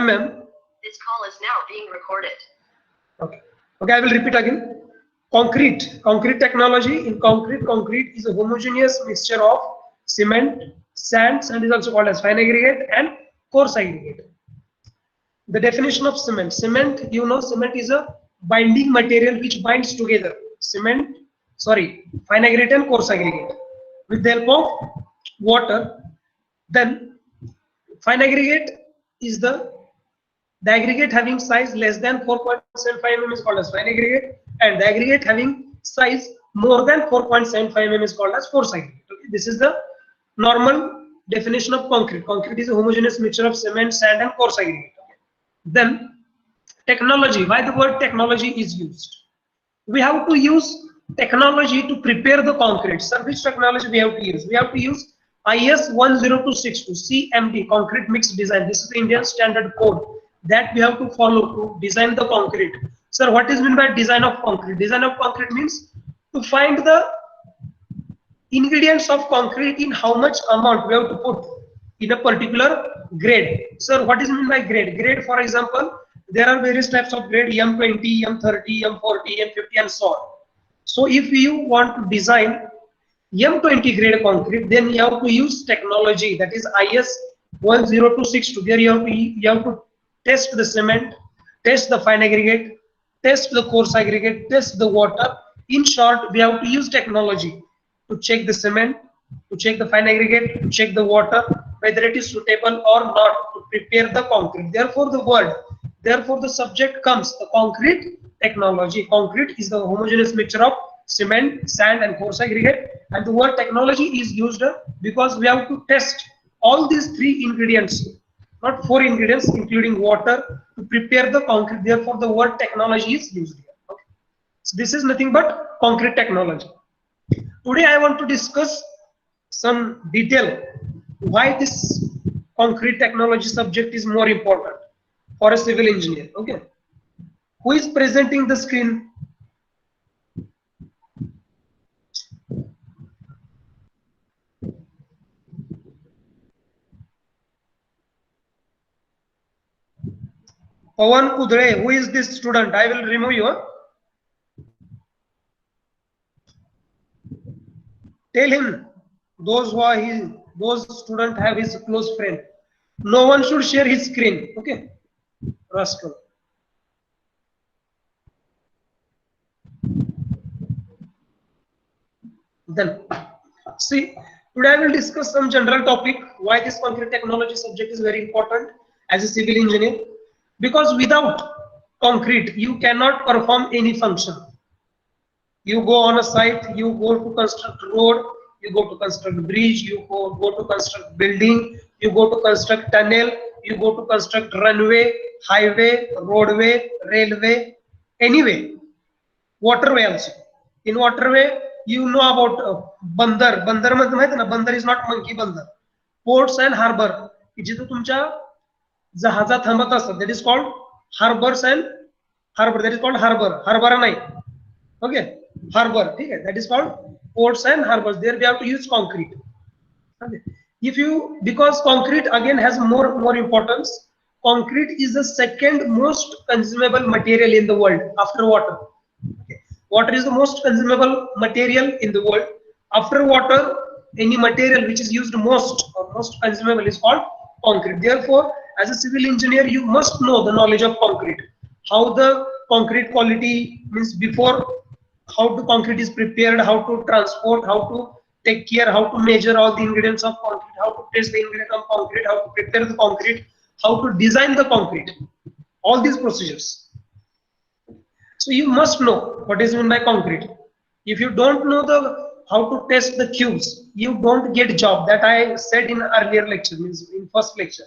mm. This call is now being recorded. Okay. Okay, I will repeat again. Concrete technology. In concrete is a homogeneous mixture of cement, sand is also called as fine aggregate, and coarse aggregate. The definition of cement. Cement, you know, cement is a binding material which binds together. Fine aggregate and coarse aggregate with the help of water. Then fine aggregate is the aggregate having size less than 4.75 mm is called as fine aggregate, and the aggregate having size more than 4.75 mm is called as coarse aggregate. Okay? This is the normal definition of concrete. Concrete is a homogeneous mixture of cement, sand, and coarse aggregate. Okay? Then technology. Why the word technology is used? We have to use technology to prepare the concrete. Sir, which technology we have to use? We have to use IS 10262 CMD, concrete mix design. This is the Indian standard code that we have to follow to design the concrete. Sir, what is meant by design of concrete? Design of concrete means to find the ingredients of concrete in how much amount we have to put in a particular grade. Sir, what is meant by grade? Grade, for example, there are various types of grade: M20, M30, M40, M50, and so on. So if you want to design M20 grade concrete, then you have to use technology, that is IS 10262. There you have to test the cement, test the fine aggregate, test the coarse aggregate, test the water. In short, we have to use technology to check the cement, to check the fine aggregate, to check the water, whether it is suitable or not to prepare the concrete. Therefore the subject comes the concrete technology. Concrete is the homogeneous mixture of cement, sand, and coarse aggregate, and the word technology is used because we have to test all these three ingredients, not four ingredients including water, to prepare the concrete. Therefore the word technology is used here. Okay. So this is nothing but concrete technology. Today I want to discuss some detail why this concrete technology subject is more important for a civil engineer. Okay, who is presenting the screen? Pawan Kudre, who is this student? I will remove you. Tell him, those student have his close friend. No one should share his screen. Okay, rascal. Then see, today I will discuss some general topic why this concrete technology subject is very important as a civil engineer, because without concrete you cannot perform any function. You go on a site, you go to construct road, you go to construct bridge, you go to construct building, you go to construct tunnel, you go to construct runway, highway, roadway, railway, anyway, waterway also. In waterway, you know about bandar. Bandar bandar is not monkey bandar. Ports and harbor. जिथे तुमच्या जहाजा थांबत असतात, that is called harbors and harbor. That is called harbor. Harbor नाही. Okay, harbor. Okay, that is called ports and harbors. There we have to use concrete. Okay. Because concrete again has more importance. Concrete is the second most consumable material in the world after water. Okay. Water is the most consumable material in the world. After water, any material which is used most or most consumable is called concrete. Therefore, as a civil engineer, you must know the knowledge of concrete. How the concrete quality means before, how the concrete is prepared, how to transport, how to take care, how to measure all the ingredients of concrete, how to test the ingredient of concrete, how to prepare the concrete, how to design the concrete. All these procedures. So you must know what is meant by concrete. If you don't know how to test the cubes, you don't get job. That I said in earlier lecture, means in first lecture.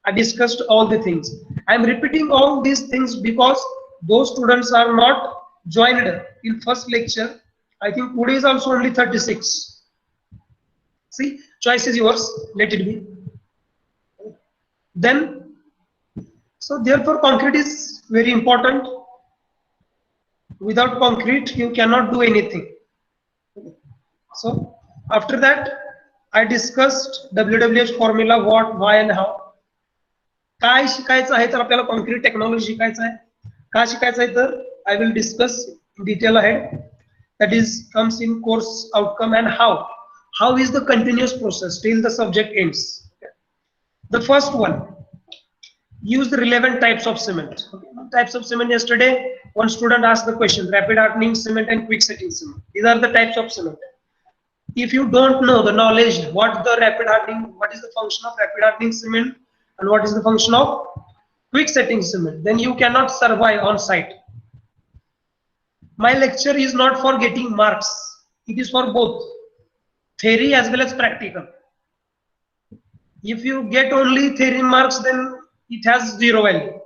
I discussed all the things. I am repeating all these things because those students are not joined in first lecture. I think today is also only 36. See, choice is yours. Let it be. Then, so therefore, concrete is very important. Without concrete, you cannot do anything. So after that, I discussed WWH formula, what, why, and how. काय शिकायचं आहे तर आपल्याला concrete technology शिकायचं आहे. का शिकायचं आहे तर I will discuss in detail ahead. That is comes in course outcome and how is the continuous process till the subject ends. The first one, use the relevant types of cement. Okay. Types of cement, yesterday one student asked the question, rapid hardening cement and quick setting cement, these are the types of cement. If you don't know the knowledge what the rapid hardening, what is the function of rapid hardening cement and what is the function of quick setting cement, then you cannot survive on site. My lecture is not for getting marks, it is for both theory as well as practical. If you get only theory marks, then it has zero value.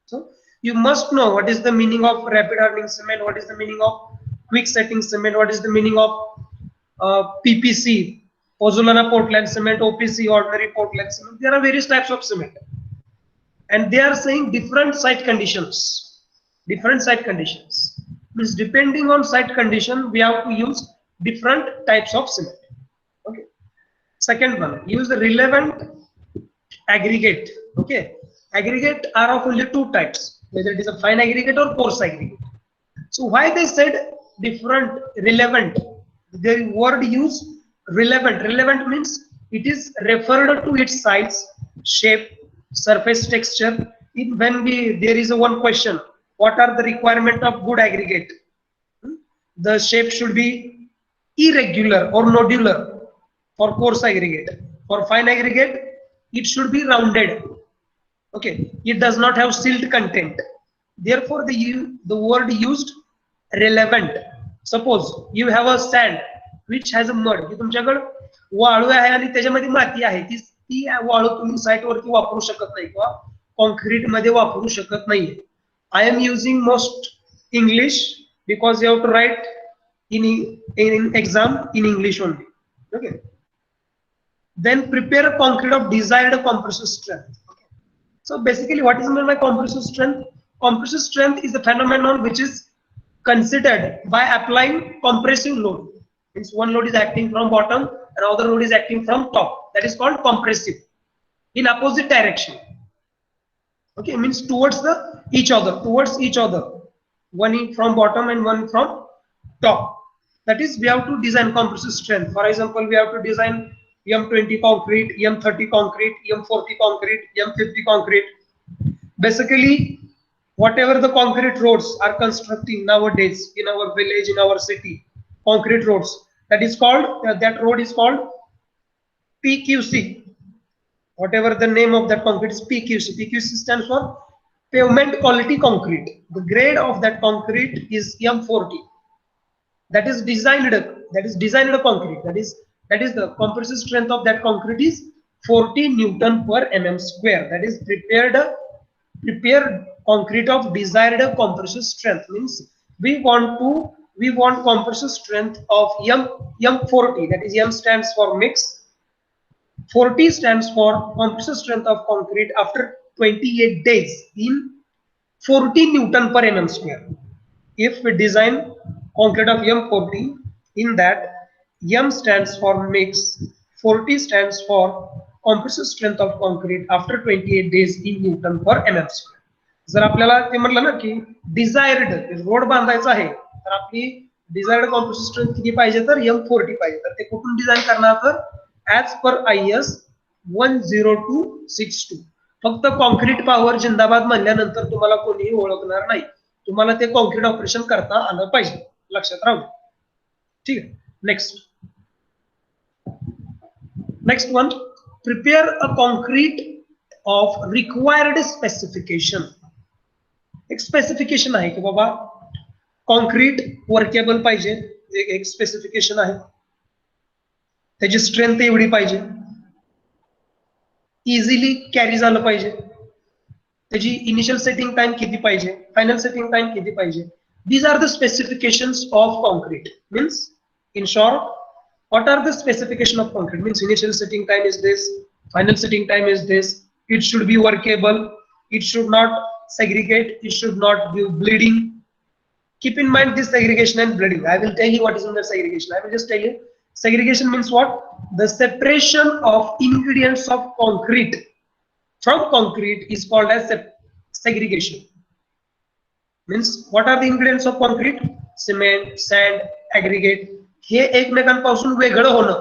So you must know what is the meaning of rapid hardening cement, what is the meaning of quick setting cement, what is the meaning of PPC, pozzolana Portland cement, OPC, ordinary Portland cement. There are various types of cement, and they are saying different site conditions. Different site conditions means depending on site condition, we have to use different types of cement. Okay. Second one, use the relevant aggregate. Okay. Aggregate are of only two types, whether it is a fine aggregate or coarse aggregate. So why they said different relevant? The word used relevant. Relevant means it is referred to its size, shape, surface texture. When there is a one question, what are the requirement of good aggregate? The shape should be irregular or nodular for coarse aggregate. For fine aggregate, it should be rounded. Okay, it does not have silt content. Therefore, the word used relevant. Suppose you have a sand which has a mud. तुमच्याकडे वाळू आहे आणि त्याच्यामध्ये माती आहे, ती वाळू तुम्ही साइट वरती वापरू शकत नाही किंवा कॉन्क्रीट मध्ये वापरू शकत नाही. I am using most English because you have to write in exam in English only. Okay. Then prepare concrete of desired compressive strength. Okay. So basically, what is meant by compressive strength? Compressive strength is a phenomenon which is considered by applying compressive load. Means one load is acting from bottom, another load is acting from top. That is called compressive. In opposite direction. Okay, means towards each other, one from bottom and one from top. That is, we have to design compressive strength. For example, we have to design M20 concrete, M30 concrete, M40 concrete, M50 concrete. Basically, whatever the concrete roads are constructing nowadays in our village, in our city, concrete roads, that is called that road is called PQC. Whatever the name of that concrete is, PQC. PQC stands for pavement quality concrete. The grade of that concrete is M40. That is designed concrete. That is the compressive strength of that concrete is 40 Newton per mm square. That is prepared concrete of desired compressive strength. Means we want compressive strength of M40. That is, M stands for mix. 40 stands for compressive strength of concrete after 28 days in 40 Newton per mm square. If we design concrete of M40, in that M stands for mix, 40 stands for compressive strength of concrete after 28 days in Newton per mm square. जर आपल्याला ते म्हटलं ना की desired road बांधायचा आहे तर आपली डिझायर्ड कॉम्प्रेसिव्ह स्ट्रेंथ किती पाहिजे तर M40 पाहिजे. तर ते कुठून डिझाईन करणार तर as per IS 10262. फक्त कॉन्क्रीट पॉवर जिंदाबाद म्हणल्यानंतर तुम्हाला कोणीही ओळखणार नाही. तुम्हाला ते कॉन्क्रीट ऑपरेशन करता आलं पाहिजे, लक्षात राहू. ठीक आहे. Next one, prepare a concrete of required specification. एक स्पेसिफिकेशन आहे की बाबा कॉन्क्रीट वर्केबल पाहिजे, एक स्पेसिफिकेशन आहे. त्याची स्ट्रेंथ एवढी पाहिजे, इझिली कॅरी झालं पाहिजे, त्याची इनिशियल सेटिंग टाइम किती पाहिजे, फायनल सेटिंग टाइम किती पाहिजे. These are the specifications of concrete. Means, in short, what are the specification of concrete? Means initial setting time is this, final setting time is this. It should be workable. It should not segregate. It should not give bleeding. Keep in mind this segregation and bleeding. I will tell you what is in the segregation. I will just tell you. Segregation means what? The separation of ingredients of concrete from concrete is called as segregation. Means what are the ingredients of concrete? Cement, sand, aggregate. हे एकमेकांपासून वेगळं होणं,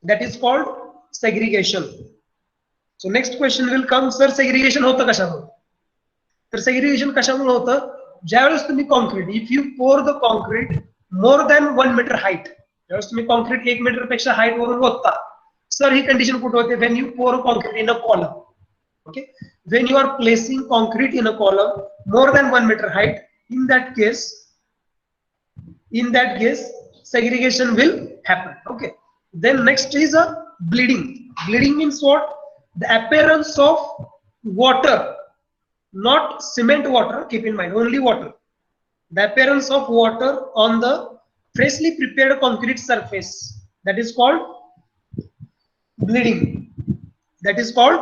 that is called segregation. So next question will come, sir, segregation होतं कशामुळे? तर segregation कशामुळे होतं? ज्यावेळेस तुम्ही concrete, if you pour the concrete more than 1 metre height, ज्यावेळेस तुम्ही कॉन्क्रीट 1 मीटर पेक्षा हाईट वरून ओतता, सर ही कंडिशन कुठे होते? When you pour concrete in a column. Okay, when you are placing concrete in a column more than 1 meter height, in that case segregation will happen. Okay, then next is a bleeding. Bleeding means what? The appearance of water, not cement water, keep in mind, only water. The appearance of water on the freshly prepared concrete surface, that is called bleeding. That is called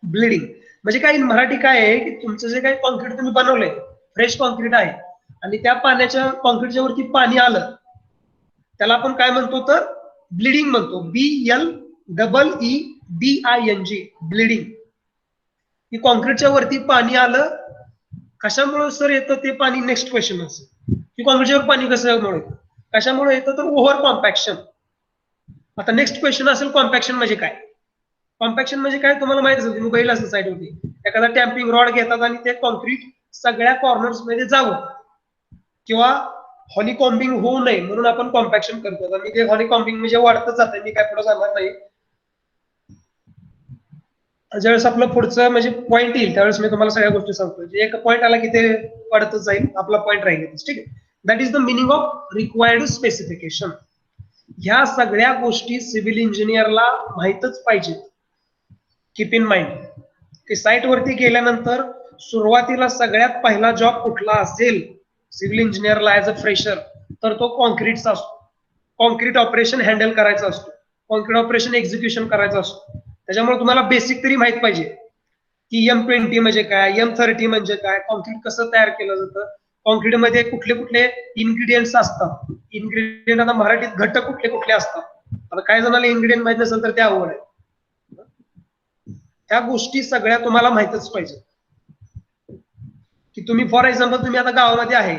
bleeding. म्हणजे काय मराठी काय आहे की तुमचं जे काही concrete तुम्ही बनवलंय, fresh concrete आहे, आणि त्या पाण्याच्या कॉन्क्रीटच्या वरती पाणी आलं, त्याला आपण काय म्हणतो? तर ब्लिडिंग म्हणतो. BLEEDING, bleeding. की कॉन्क्रीटच्या वरती पाणी आलं, कशामुळे सर येतं ते पाणी? नेक्स्ट क्वेश्चन असेल की कॉन्क्रीटच्या वर पाणी कशामुळे, कशामुळे येतं? तर ओव्हर कॉम्पॅक्शन. आता नेक्स्ट क्वेश्चन असेल कॉम्पॅक्शन म्हणजे काय? कॉम्पॅक्शन म्हणजे काय तुम्हाला माहिती असेल, तुम्ही बघितलं असेल साईड होती, एखादा टॅम्पिंग रॉड घेतात आणि ते कॉन्क्रीट सगळ्या कॉर्नर्स मध्ये जावं किंवा हॉनिकॉम्बिंग होऊ नये म्हणून आपण कॉम्पॅक्शन करतो. आणि ते हॉनिकॉम्बिंग म्हणजे वाढतच जातं, मी काय पुढे जाणार नाही. ज्यावेळेस आपलं पुढचं म्हणजे पॉईंट येईल त्यावेळेस मी तुम्हाला सगळ्या गोष्टी सांगतो. जे एक पॉईंट आला की ते वाढतच जाईल, आपला पॉईंट राहील. ठीक आहे, that is the meaning of required specification. ह्या सगळ्या गोष्टी सिव्हिल इंजिनियरला माहितच पाहिजे. कीप इन माइंड की साईट वरती गेल्यानंतर सुरुवातीला सगळ्यात पहिला जॉब कुठला असेल सिव्हिल इंजिनियरला ऍज अ फ्रेशर, तर तो कॉन्क्रीटचा असतो. कॉन्क्रीट ऑपरेशन हँडल करायचा असतो, कॉन्क्रीट ऑपरेशन एक्झिक्युशन करायचा असतो. त्याच्यामुळे तुम्हाला बेसिक तरी माहित पाहिजे की M20 म्हणजे काय, M30 म्हणजे काय, कॉन्क्रीट कसं तयार केलं जातं, कॉन्क्रीट मध्ये कुठले कुठले इन्ग्रेडियंट्स असतात. इन्ग्रेडियंट आता मराठीत घटक कुठले कुठले असतात. आता काय जणांना इन्ग्रेडियंट माहित नसेल तर ते अवघड आहे. त्या गोष्टी सगळ्या तुम्हाला माहितच पाहिजे. की तुम्ही फॉर एक्झाम्पल तुम्ही आता गावामध्ये आहे,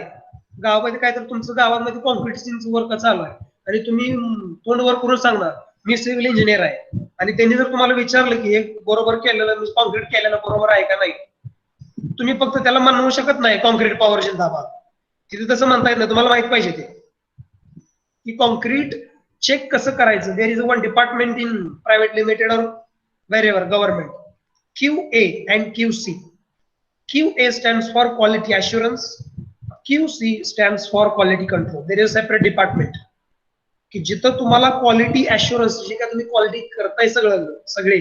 गावामध्ये काय तर तुमचं गावामध्ये कॉन्क्रीट वर्क चालू आहे आणि तुम्ही तोंड वर करून सांगणार मी सिव्हिल इंजिनियर आहे, आणि त्यांनी जर तुम्हाला विचारलं की हे बरोबर केलेलं, मी कॉन्क्रीट केलेलं बरोबर आहे का नाही, तुम्ही फक्त त्याला म्हणू शकत नाही कॉन्क्रीट पॉवरशील दाबा. तिथे तसं म्हणता येत नाही, तुम्हाला माहित पाहिजे ते की कॉन्क्रीट चेक कसं करायचं. There is one department in private limited और wherever government, QA and QC. QA stands for quality assurance, QC stands for quality control. There is a separate department की जिथं तुम्हाला क्वालिटी अश्युरन्स, जे काय तुम्ही quality करताय सगळे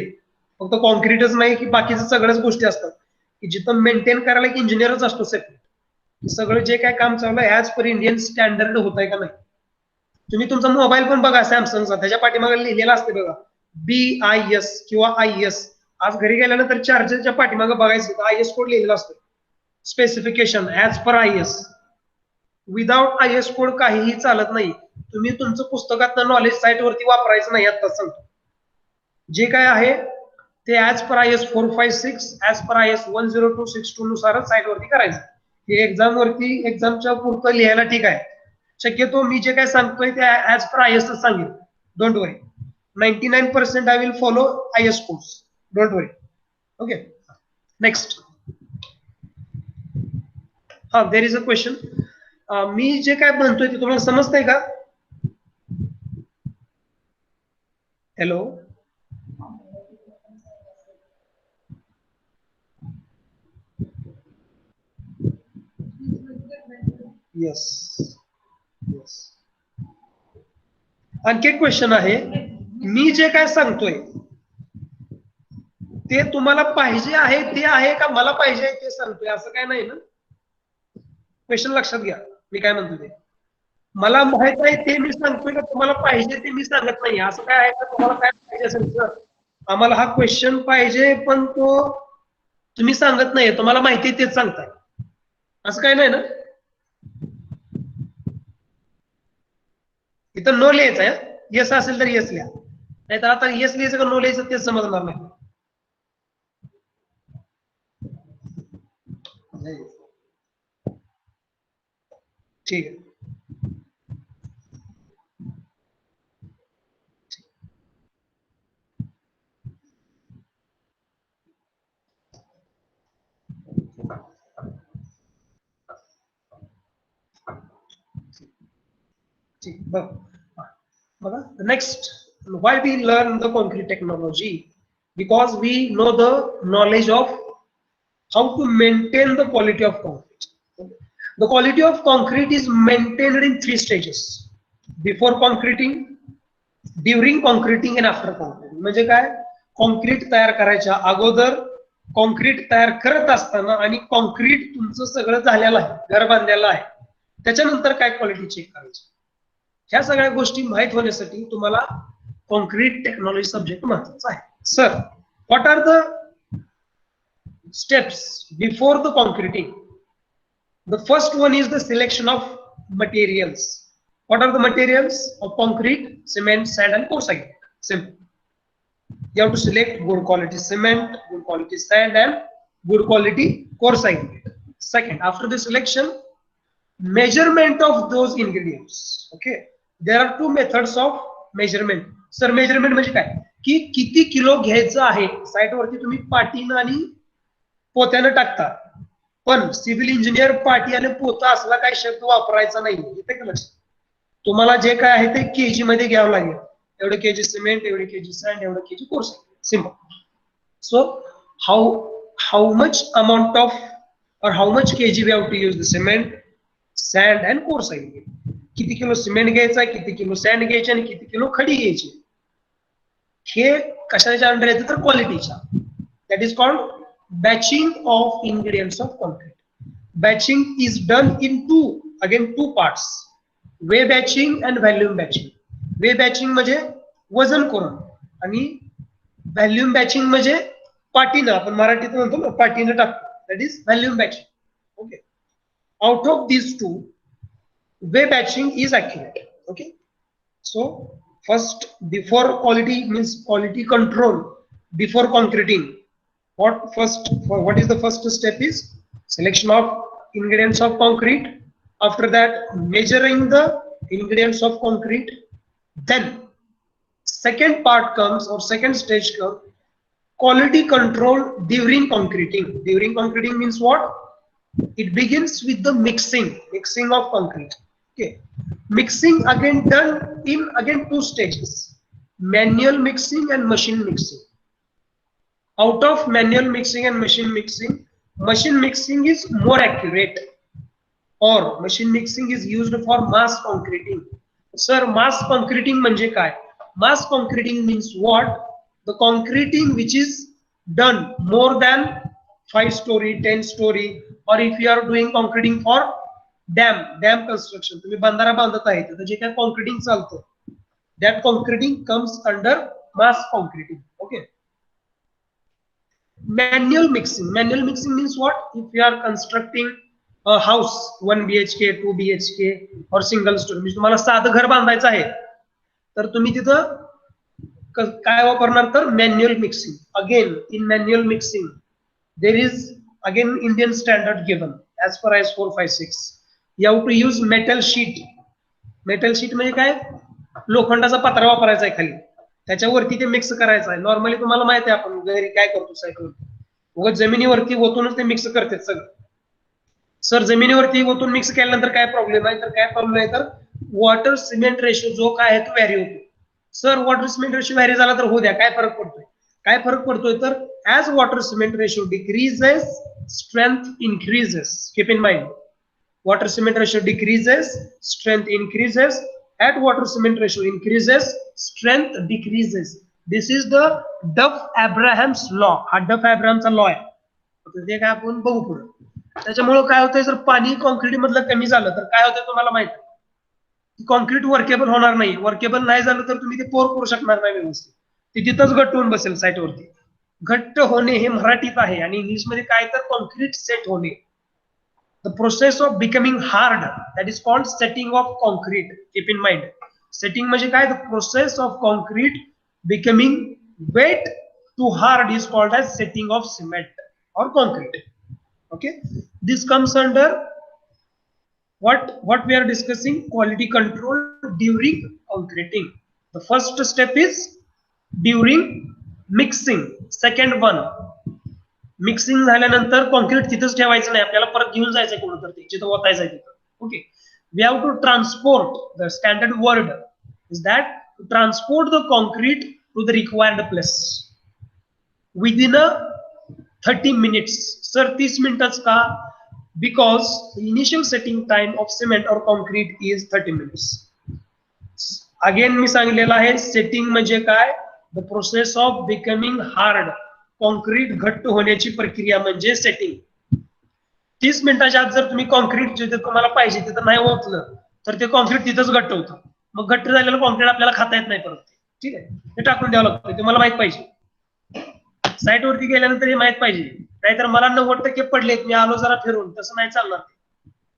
फक्त कॉन्क्रीटच नाही की बाकीच्या सगळ्याच गोष्टी असतात की जिथं मेंटेन करायला एक इंजिनियरच असतो सेपरेट. सगळं जे काय काम चालू आहे ऍज पर इंडियन स्टँडर्ड होत आहे का नाही. तुम्ही तुमचा मोबाईल पण बघा सॅमसंगचा, त्याच्या पाठीमागे लिहिलेला असते बघा BIS किंवा IS. आज घरी गेल्यानंतर चार्जरच्या पाठीमागे बघायचं IS कोड लिहिलेला असतो, specification as per IS. Without IS code काहीही चालत नाही. तुम्ही तुमचं पुस्तकातलं नॉलेज साईट वरती वापरायचं नाही. आता सांगतो जे काय आहे ते as per IS 456 as per IS 10262 नुसारच साईट वरती करायचं. हे एक्झाम वरती एक्झामच्या पुरतं लिहायला ठीक आहे. शक्यतो मी जे काय सांगतोय ते ऍज पर IS सांगेल. Don't worry, 99% I will follow IS course. Don't worry. Okay. Next. There is a question. मी जे काय म्हणतोय ते तुम्हाला समजतंय का? हॅलो. Yes yes. आणखी एक क्वेश्चन आहे, मी जे काय सांगतोय ते तुम्हाला पाहिजे आहे ते आहे का मला पाहिजे ते सांगतोय असं काय नाही ना. क्वेश्चन लक्षात घ्या मी काय म्हणतो ते. मला माहित आहे ते मी सांगतोय का तुम्हाला पाहिजे ते मी सांगत नाही असं काय आहे का. तुम्हाला काय पाहिजे असेल सर आम्हाला हा क्वेश्चन पाहिजे पण तो तुम्ही सांगत नाही, तुम्हाला माहिती आहे तेच सांगताय असं काय नाही ना. इथं नो लिहायचं आहे. येस असेल तर येस लिहा, नाहीतर आता येस लिहायचं का नो लिहायचं तेच समजणार नाही. ठीक आहे. The next, why we learn the concrete technology? Because we know the knowledge of how to maintain the quality of concrete. The quality of concrete is maintained in 3 stages: before concreting, during concreting and after concreting. म्हणजे काय, concrete तयार करायच्या अगोदर, concrete तयार करत असताना आणि concrete तुमचं सगळं झालेलं आहे, घर बांधलेलं आहे, त्याच्यानंतर काय क्वालिटी चेक करायची. ह्या सगळ्या गोष्टी माहित होण्यासाठी तुम्हाला कॉन्क्रीट टेक्नॉलॉजी सब्जेक्ट महत्वाचा आहे. Sir, what are the steps before the concreting? The first one is the selection of materials. What are the materials of concrete? Cement, sand, and porcelain. Simple. You have to select good quality cement, good quality sand, and good quality porcelain. Second, after the selection, measurement of those ingredients. Okay. There are 2 methods of measurement. Sir, measurement म्हणजे काय? की किती kilo घ्यायचं आहे, site वरती तुम्ही पाटीनं आणि पोत्यानं टाकता, पण सिव्हिल इंजिनियर पाटी आणि पोता असला काही शब्द वापरायचा नाही. येते का लक्षात? तुम्हाला जे काय आहे ते केजी मध्ये घ्यावं लागेल. एवढे केजी सिमेंट, एवढे केजी सॅन्ड, एवढे KG porcelain. Simple. So how much amount of और how much KG we have to use the cement, sand and porcelain. किती किलो सिमेंट घ्यायचा, किती किलो सॅन्ड घ्यायचे आणि किती किलो खडी घ्यायची, हे कशाच्या अंडर येतं तर क्वालिटीच्या. That is called batching of ingredients of concrete. Batching is done in two parts: weigh batching and volume batching. Weigh batching म्हणजे वजन करून, आणि व्हॅल्यूम बॅचिंग म्हणजे पाटीनं, आपण मराठीत म्हणतो ना पाटीनं टाकतो, that is volume batching. Okay. Out of these 2, weigh batching is accurate. Okay. So first, before quality means quality control before concreting. What is the first step is selection of ingredients of concrete. After that, measuring the ingredients of concrete. Then second part comes, or second stage comes, quality control during concreting. During concreting means what? It begins with the mixing of concrete. Okay. Mixing again done in 2 stages: manual mixing and machine mixing. Out of manual mixing and machine mixing is more accurate, or machine mixing is used for mass concreting. Sir, mass concreting म्हणजे काय? Mass concreting means what? The concreting which is done more than 5 story, 10 story, or if you are doing concreting for dam construction, तुम्ही बंधारा बांधत आहे तर जे काय concreting चालतं, that concreting comes under mass concreting. Okay. Manual mixing means what? If you are constructing a house 1 BHK, 2 BHK or single story, म्हणजे तुम्हाला साधं घर बांधायचं आहे, तर तुम्ही तिथं काय वापरणार तर manual mixing. Again in manual mixing there is again Indian standard given as per IS 456. You have to use metal sheet. Metal sheet म्हणजे काय? लोखंडाचा पत्रा वापरायचा आहे खाली, त्याच्यावरती ते मिक्स करायचं आहे. नॉर्मली तुम्हाला माहिती आहे आपण घरी काय करतो, साईटवरती उगाच जमिनीवरती ओतूनच ते मिक्स करतात सगळं. सर, जमिनीवरती ओतून मिक्स केल्यानंतर काय प्रॉब्लेम आहे तर वॉटर सिमेंट रेशो जो काय आहे तो व्हॅरी होतो. Sir, water cement ratio vary झाला तर होऊ द्या, काय फरक पडतोय तर as water cement ratio decreases, strength increases. Keep in mind, water cement ratio decreases, strength increases. At water cement ratio increases, strength decreases. This is the Duff-Abraham's law. हा Duff-Abrahamचा law आहे. ते काय आपण बघू पुढे. त्याच्यामुळे काय होतंय, जर पाणी कॉन्क्रीट मधलं कमी झालं तर काय होतंय तुम्हाला माहिती आहे? कॉन्क्रीट वर्केबल होणार नाही. वर्केबल नाही झालं तर तुम्ही ते पोर करू शकणार नाही व्यवस्थित, ते तिथंच घट्ट होऊन बसेल साईटवरती. घट्ट होणे हे मराठीत आहे, आणि इंग्लिशमध्ये काय तर कॉन्क्रीट सेट होणे. The process of becoming hard, that is called setting of concrete. Keep in mind, setting म्हणजे काय? The process of concrete becoming wet to hard is called as setting of cement or concrete. Okay. This comes under what we are discussing, quality control during concreting. The first step is during mixing. Second one, mixing झाल्यानंतर concrete तिथंच ठेवायचं नाही, आपल्याला परत घेऊन जायचं कुठं तर जिथं ओतायचं तिथं. Okay, we have to transport. The standard word is that to transport the concrete to the required place within 30 minutes. Sir 30 मिनिटच का? Because the initial setting time of cement or concrete is 30 minutes. Again मी सांगितलेलं आहे, setting म्हणजे काय? The process of becoming hard. Concrete घट्ट होण्याची प्रक्रिया म्हणजे सेटिंग. 30 मिनिटाच्या आत जर तुम्ही कॉन्क्रीट जिथे तुम्हाला पाहिजे तिथं नाही ओतलं तर ते कॉन्क्रीट तिथंच घट्ट होतं. मग घट्ट झालेलं कॉन्क्रीट आपल्याला खाता येत नाही परत. ठीक आहे, ते टाकून द्यावं लागतं. तुम्हाला माहित पाहिजे, साईट वरती गेल्यानंतर हे माहित पाहिजे. नाहीतर मला 90% पडलेत, मी आलो जरा फिरून, तसं नाही चालणार.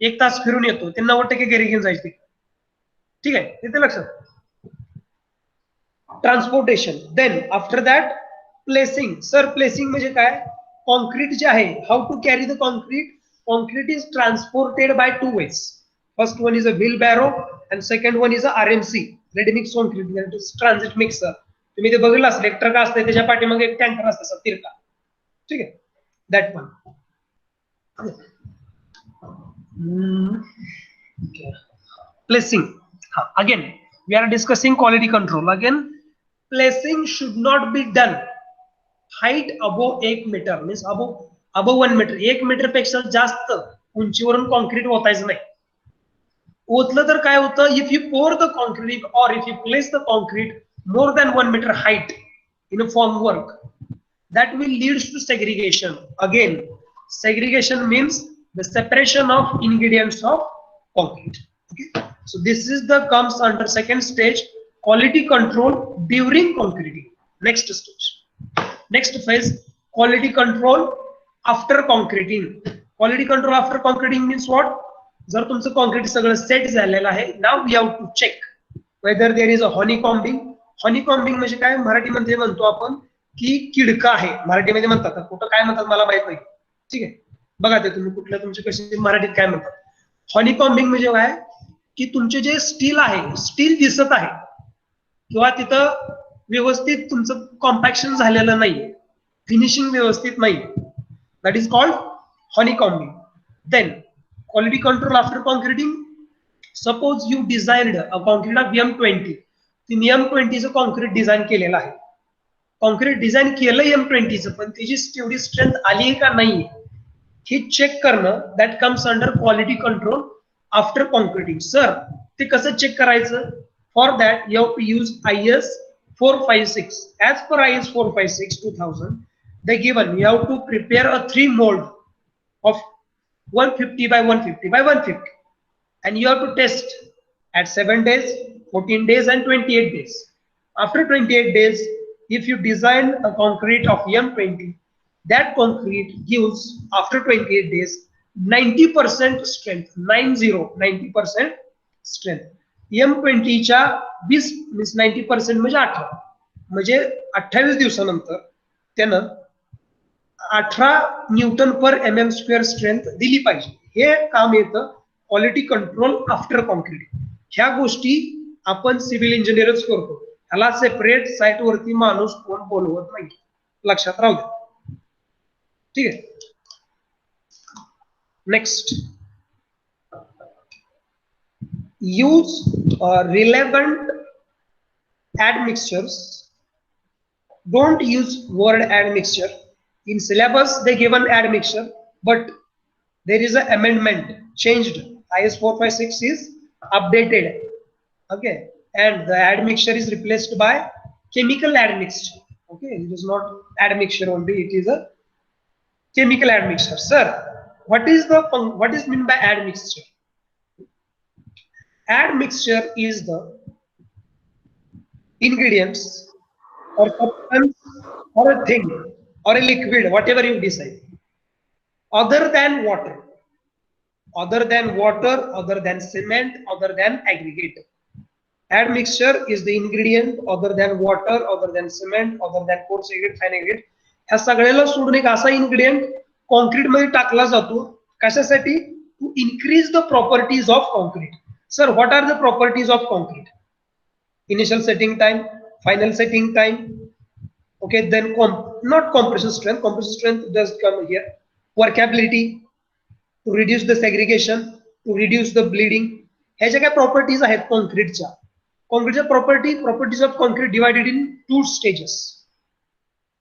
1 तास फिरून येतो, ते 90% घरी घेऊन जायचे. ठीक आहे, ते लक्षात. Transportation. Then after that placing. Sir placing म्हणजे काय? कॉन्क्रीट जे आहे, how to carry the concrete. Concrete is transported by 2 ways. First one is a wheelbarrow and second one is a RMC, ready mix concrete, that is transit mixer. तुम्ही ते बघितलं असेल, एक truck असते त्याच्या पाठीमागे एक टँकर असतं तिरका. ठीक आहे, that one. Placing. Again we are discussing quality control. Again placing should not be done height above 1 metre, means above 1 metre. 1 metre पेक्षा जास्त उंचीवरून कॉन्क्रीट ओतायचं नाही. ओतलं तर काय होतं, if you pour the concrete और if you place the concrete more than 1 meter height in a formwork, that will leads to segregation. Again, segregation means the separation of ingredients of concrete. Okay, so this is the comes under second stage, quality control during concreting. Next stage, next phase, quality control after concreting. Quality control after concreting means what? जर तुमचं concrete सगळं set झालेलं आहे, now we have to check whether there is a honeycombing. हॉनीकॉम्बिंग म्हणजे काय? मराठीमध्ये म्हणतो आपण की किडका आहे, मराठीमध्ये म्हणतात, कुठं काय म्हणतात मला माहित नाही. ठीक आहे, बघा ते तुम्ही कुठल्या तुमच्या कशी मराठीत काय म्हणतात. हॉनीकॉम्बिंग म्हणजे काय की तुमचे जे स्टील आहे, स्टील दिसत आहे किंवा तिथं व्यवस्थित तुमचं कॉम्पॅक्शन झालेलं नाही, फिनिशिंग व्यवस्थित नाही, that is called honeycombing. Then quality control after concreting. Suppose you designed a concrete of M20. तुम्ही M20चं कॉन्क्रीट डिझाईन केलेलं आहे. कॉन्क्रीट डिझाईन केलं M20चं, पण त्याची तेवढी स्ट्रेंथ आली आहे का नाही हे चेक करणं, that comes under quality control after concreting. Sir ते कसं चेक करायचं? For that you have to use IS 456. As per IS 456 2000 they given you have to prepare a 3 mold of 150 by 150 by 150 and you have to test at 7 days, 14 days and 28 days. After 28 days, if you design a concrete of M20, that concrete gives after 28 days 90% strength. 90% strength. M20 च्या 20 means 90% म्हणजे 18, म्हणजे 28 दिवसानंतर त्यानं 18 Newton पर mm² strength दिली पाहिजे. हे काम येतं क्वालिटी कंट्रोल आफ्टर कॉन्क्रीट. ह्या गोष्टी आपण सिव्हिल इंजिनियरच करतो, ह्याला सेपरेट साइट वरती माणूस कोण बोलवत नाही, लक्षात राहू द्या. ठीक आहे, next. Use relevant admixtures. Don't use word admixture. In syllabus they given admixture, but there is an amendment, changed. IS 456 is updated. Okay, and the admixture is replaced by chemical admixture. Okay, it is not admixture only, it is a chemical admixture. Sir, what is meant by admixture? Admixture is the ingredients or substance or a thing or a liquid, whatever you decide, other than water, other than cement, other than aggregate. Admixture is the ingredient other than water, other than cement, other than coarse aggregate, fine aggregate. ह्या सगळ्याला सोडून एक असा ingredient concrete मध्ये टाकला जातो कशासाठी? To increase the properties of concrete. Sir, what are the properties of concrete? Initial setting time, final setting time. Okay, then not compression strength. Compression strength does come here. Workability, to reduce the segregation, to reduce the bleeding. ह्या ज्या काही properties आहेत कॉन्क्रीटच्या properties of concrete divided in two stages.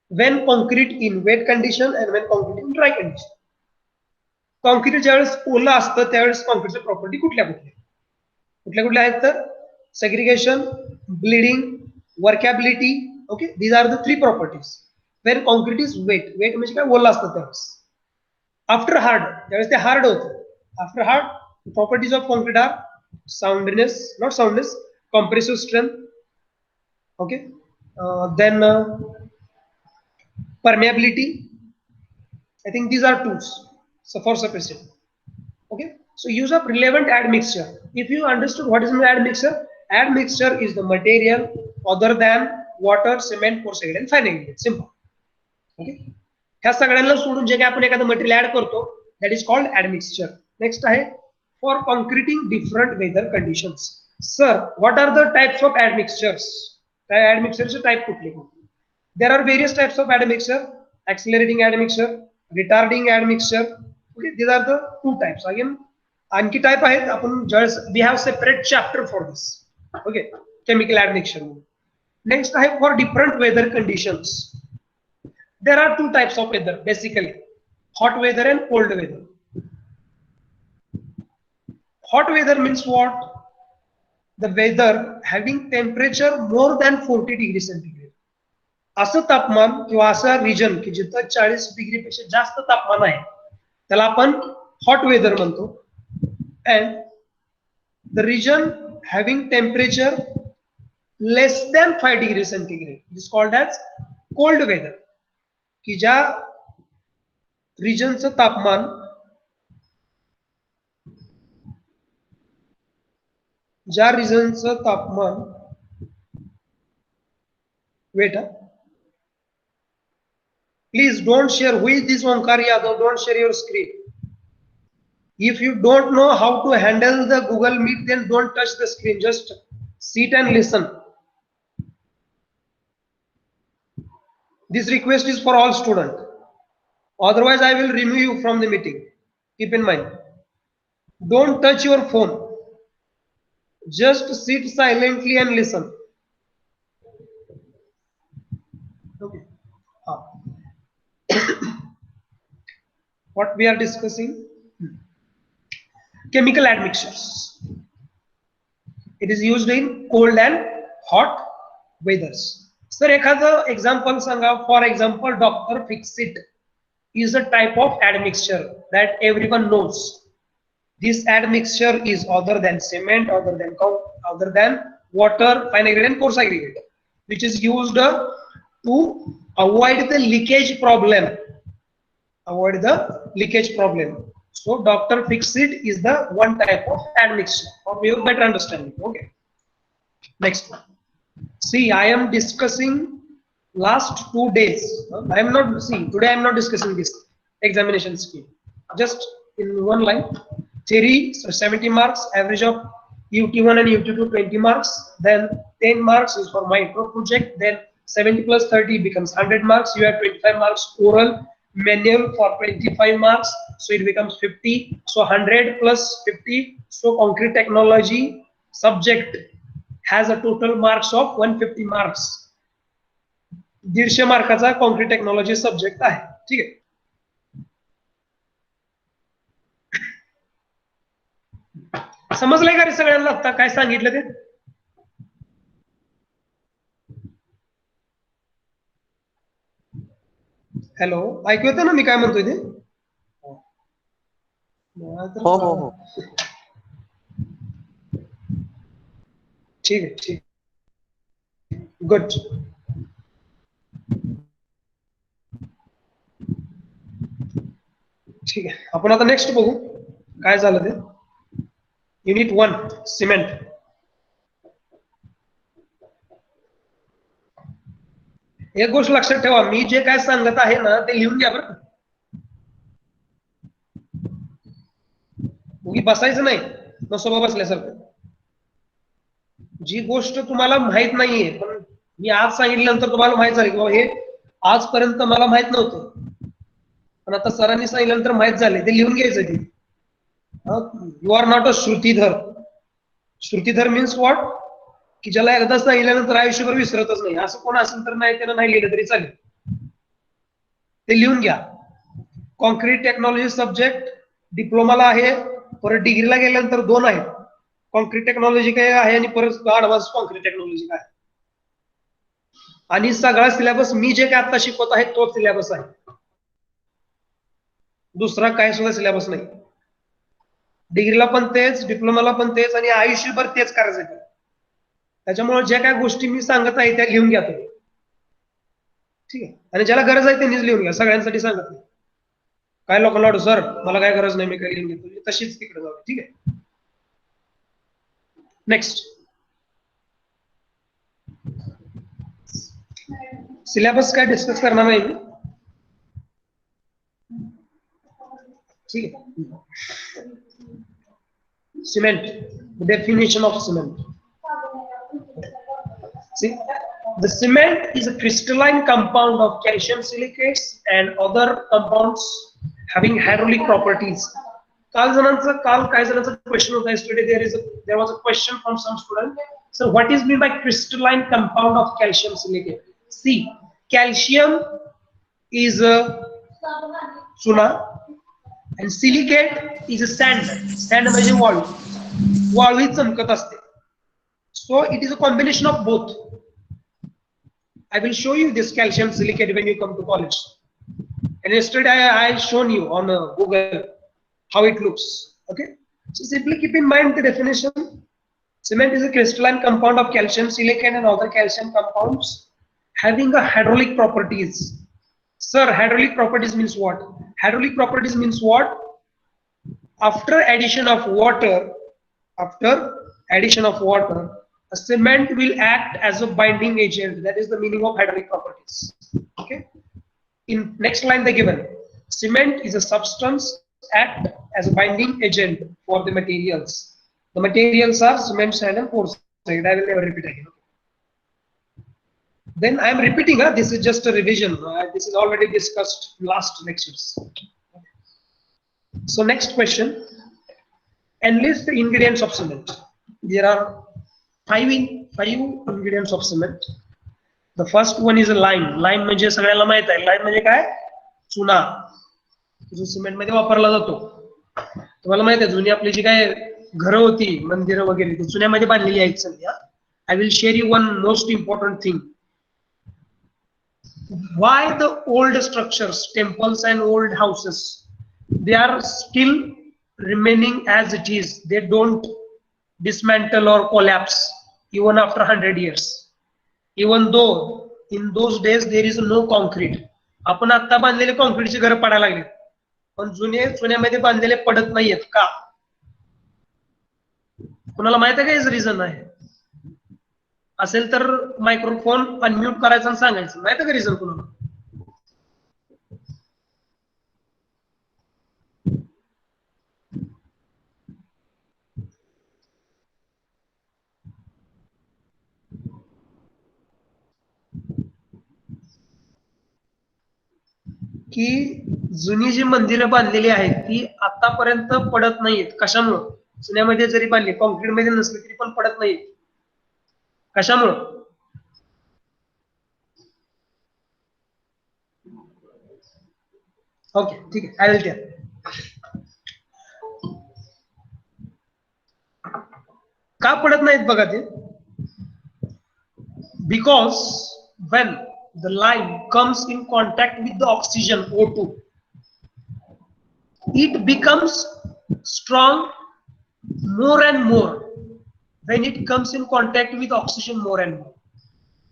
When concrete in wet condition and when concrete in dry condition. Concrete ज्यावेळेस ओलं असतं त्यावेळेस कॉन्क्रीटच्या property कुठल्या आहेत तर segregation, bleeding, workability. Okay, these are the three properties. When concrete is wet म्हणजे काय ओलं असतं त्यावेळेस. After hard, त्यावेळेस ते हार्ड होतं. After hard, the properties of concrete are compressive strength. Okay, then permeability. I think these are tools. So for sufficient. Okay, so use of relevant admixture. If you understood what is an admixture, admixture is the material other than water, cement, porcelain and fine ingredient. Simple. Okay, ह्या सगळ्यांना सोडून जे काही आपण एखादं material add करतो that is called admixture. Next आहे for concreting different weather conditions. Sir, what are the types of admixtures? Admixture type कुठले? There are various types of admixture. Accelerating admixture, retarding admixture. Okay, these are the two types. Again, आणखी type आहेत. आपण we have separate chapter for this. Okay, chemical admixture. Next आहे for different weather conditions. There are two types of weather basically, hot weather and cold weather. Hot weather means what? The weather having temperature more than 40 degrees centigrade. असं तापमान किंवा असा region की जिथं 40 degree पेक्षा जास्त तापमान आहे त्याला आपण हॉट वेदर म्हणतो. And the region having temperature less than 5 degrees centigrade is called as cold weather. की ज्या रिजनचं तापमान wait, please don't share. Who is this Omkar Yadav? Don't share your screen. If you don't know how to handle the Google Meet, then don't touch the screen. Just sit and listen. This request is for all students. Otherwise, I will remove you from the meeting. Keep in mind. Don't touch your phone. Just sit silently and listen. Okay. What we are discussing? Chemical admixtures. It is used in cold and hot weathers. Sir, एखादं example Sanga. For example, Dr. Fixit is a type of admixture that everyone knows. This admixture is other than cement, other than water, fine aggregate and coarse aggregate, which is used to avoid the leakage problem. So Dr. Fixit is the one type of admixture for your better understanding. Okay. Next one. See, I am discussing last 2 days. Today I am not discussing this examination scheme. Just in one line. Theory, so 70 marks, average of UT1 and UT2 20 marks. Then 10 marks is for micro project. Then 70 plus 30 becomes 100 marks. You have 25 marks oral. Manual for 25 marks, so it becomes 50. So 100 plus 50. So concrete technology subject has a total marks of 150 marks. 150 मार्काचा concrete technology subject आहे. ठीक आहे. समजलंय का रे सगळ्यांना आता काय सांगितलं ते? हॅलो, ऐकू येतं ना मी काय म्हणतोय ते? हो. ठीक आहे. गुड. ठीक आहे, आपण आता नेक्स्ट बघू काय झालं ते. Unit 1 cement. एक गोष्ट लक्षात ठेवा, मी जे काय सांगत आहे ना ते लिहून घ्या बरं. उगी बसायचं नाही नसोबा बसल्यासारखं. जी गोष्ट तुम्हाला माहित नाहीये पण मी आज सांगितल्यानंतर तुम्हाला माहित झाली की बाबा हे आजपर्यंत मला माहित नव्हतं, पण आता सरांनी सांगितल्यानंतर माहित झाले, ते लिहून घ्यायचं ते. यू आर नॉट अ श्रुतीधर. श्रुतीधर मीन्स व्हॉट, की ज्याला एकदा सांगितल्यानंतर आयुष्यभर विसरतच नाही. असं कोण असेल तर नाही, त्यानं नाही लिहिलं तरी चालेल. ते लिहून घ्या. कॉन्क्रीट टेक्नॉलॉजी सब्जेक्ट डिप्लोमाला आहे, परत डिग्रीला गेल्यानंतर 2 आहेत. कॉन्क्रीट टेक्नॉलॉजी काय आहे आणि परत ऍडव्हान्स कॉन्क्रीट टेक्नॉलॉजी काय. आणि सगळा सिलेबस मी जे काय आता शिकवत आहे तोच सिलेबस आहे, दुसरा काय सुद्धा सिलेबस नाही. डिग्रीला पण तेच, डिप्लोमाला पण तेच आणि आयुष्यभर तेच करायचं आहे. त्याच्यामुळे ज्या काय गोष्टी मी सांगत आहे त्या लिहून घ्या तुम्ही, ठीक आहे. आणि ज्याला गरज आहे त्यांनीच लिहून घ्या, सगळ्यांसाठी सांगत नाही. काय लोकांना वाटतं सर मला काय गरज नाही, मी काय लिहून घेतो, तशीच तिकडे जाऊ, ठीक आहे. नेक्स्ट सिलेबस काय डिस्कस करणार नाही, ठीक आहे. Cement, the definition of cement. See, the cement is a crystalline compound of calcium silicates and other compounds having hydraulic properties. काल काही जणांचा क्वेश्चन होता yesterday. There was a question from some student. So what is meant by crystalline compound of calcium silicate? See, calcium is a चुना and silicate is a sand. Sand म्हणजे वाळू चमकत असते. So it is a combination of both. I will show you this calcium silicate when you come to college. And yesterday I shown you on Google how it looks. Okay. So simply keep in mind the definition. Cement is a crystalline compound of calcium silicate and other calcium compounds having a hydraulic properties. Sir, hydraulic properties means what? Hydraulic properties means what? After addition of water, a cement will act as a binding agent. That is the meaning of hydraulic properties. Okay. In next line they given, cement is a substance act as a binding agent for the materials. The materials are cement, sand, and porcelain. I will never repeat again. Then I am repeating. This is just a revision. This is already discussed in last lectures. So next question. Enlist the ingredients of cement. There are five ingredients of cement. The first one is a lime. Lime म्हणजे सगळ्याला माहित आहे. Lime म्हणजे काय? चुना, जो cement मध्ये वापरला जातो. तुम्हाला माहित आहे जुनी आपली जी काय घरं होती, मंदिरं वगैरे, ती चुन्यामध्ये बांधलेली आहेत सध्या. I will share you one most important thing. Why the old structures, temples and old houses, they are still remaining as it is. They don't dismantle or collapse even after 100 years. Even though in those days there is no concrete. आपण आता बांधलेले कॉन्क्रीटची घरं पडायला लागली, पण जुने चुन्यामध्ये बांधलेले पडत नाहीयेत का? कुणाला माहित आहे काय रिझन आहे? असेल तर मायक्रोफोन अनम्यूट करायचं आणि सांगायचं. माहित आहे का रिझन कुणाला? की जुनी जी मंदिरं बांधलेली आहेत ती आतापर्यंत पडत नाहीत. कशामुळं? चुन्यामध्ये जरी बांधली, कॉन्क्रीट मध्ये नसली तरी पण पडत नाहीत. कशामुळं? ओके, ठीक आहे. I will tell. का पडत नाहीत बघा ते? Because when the lime comes in contact with the oxygen O2, it becomes strong more and more when it comes in contact with oxygen more and more.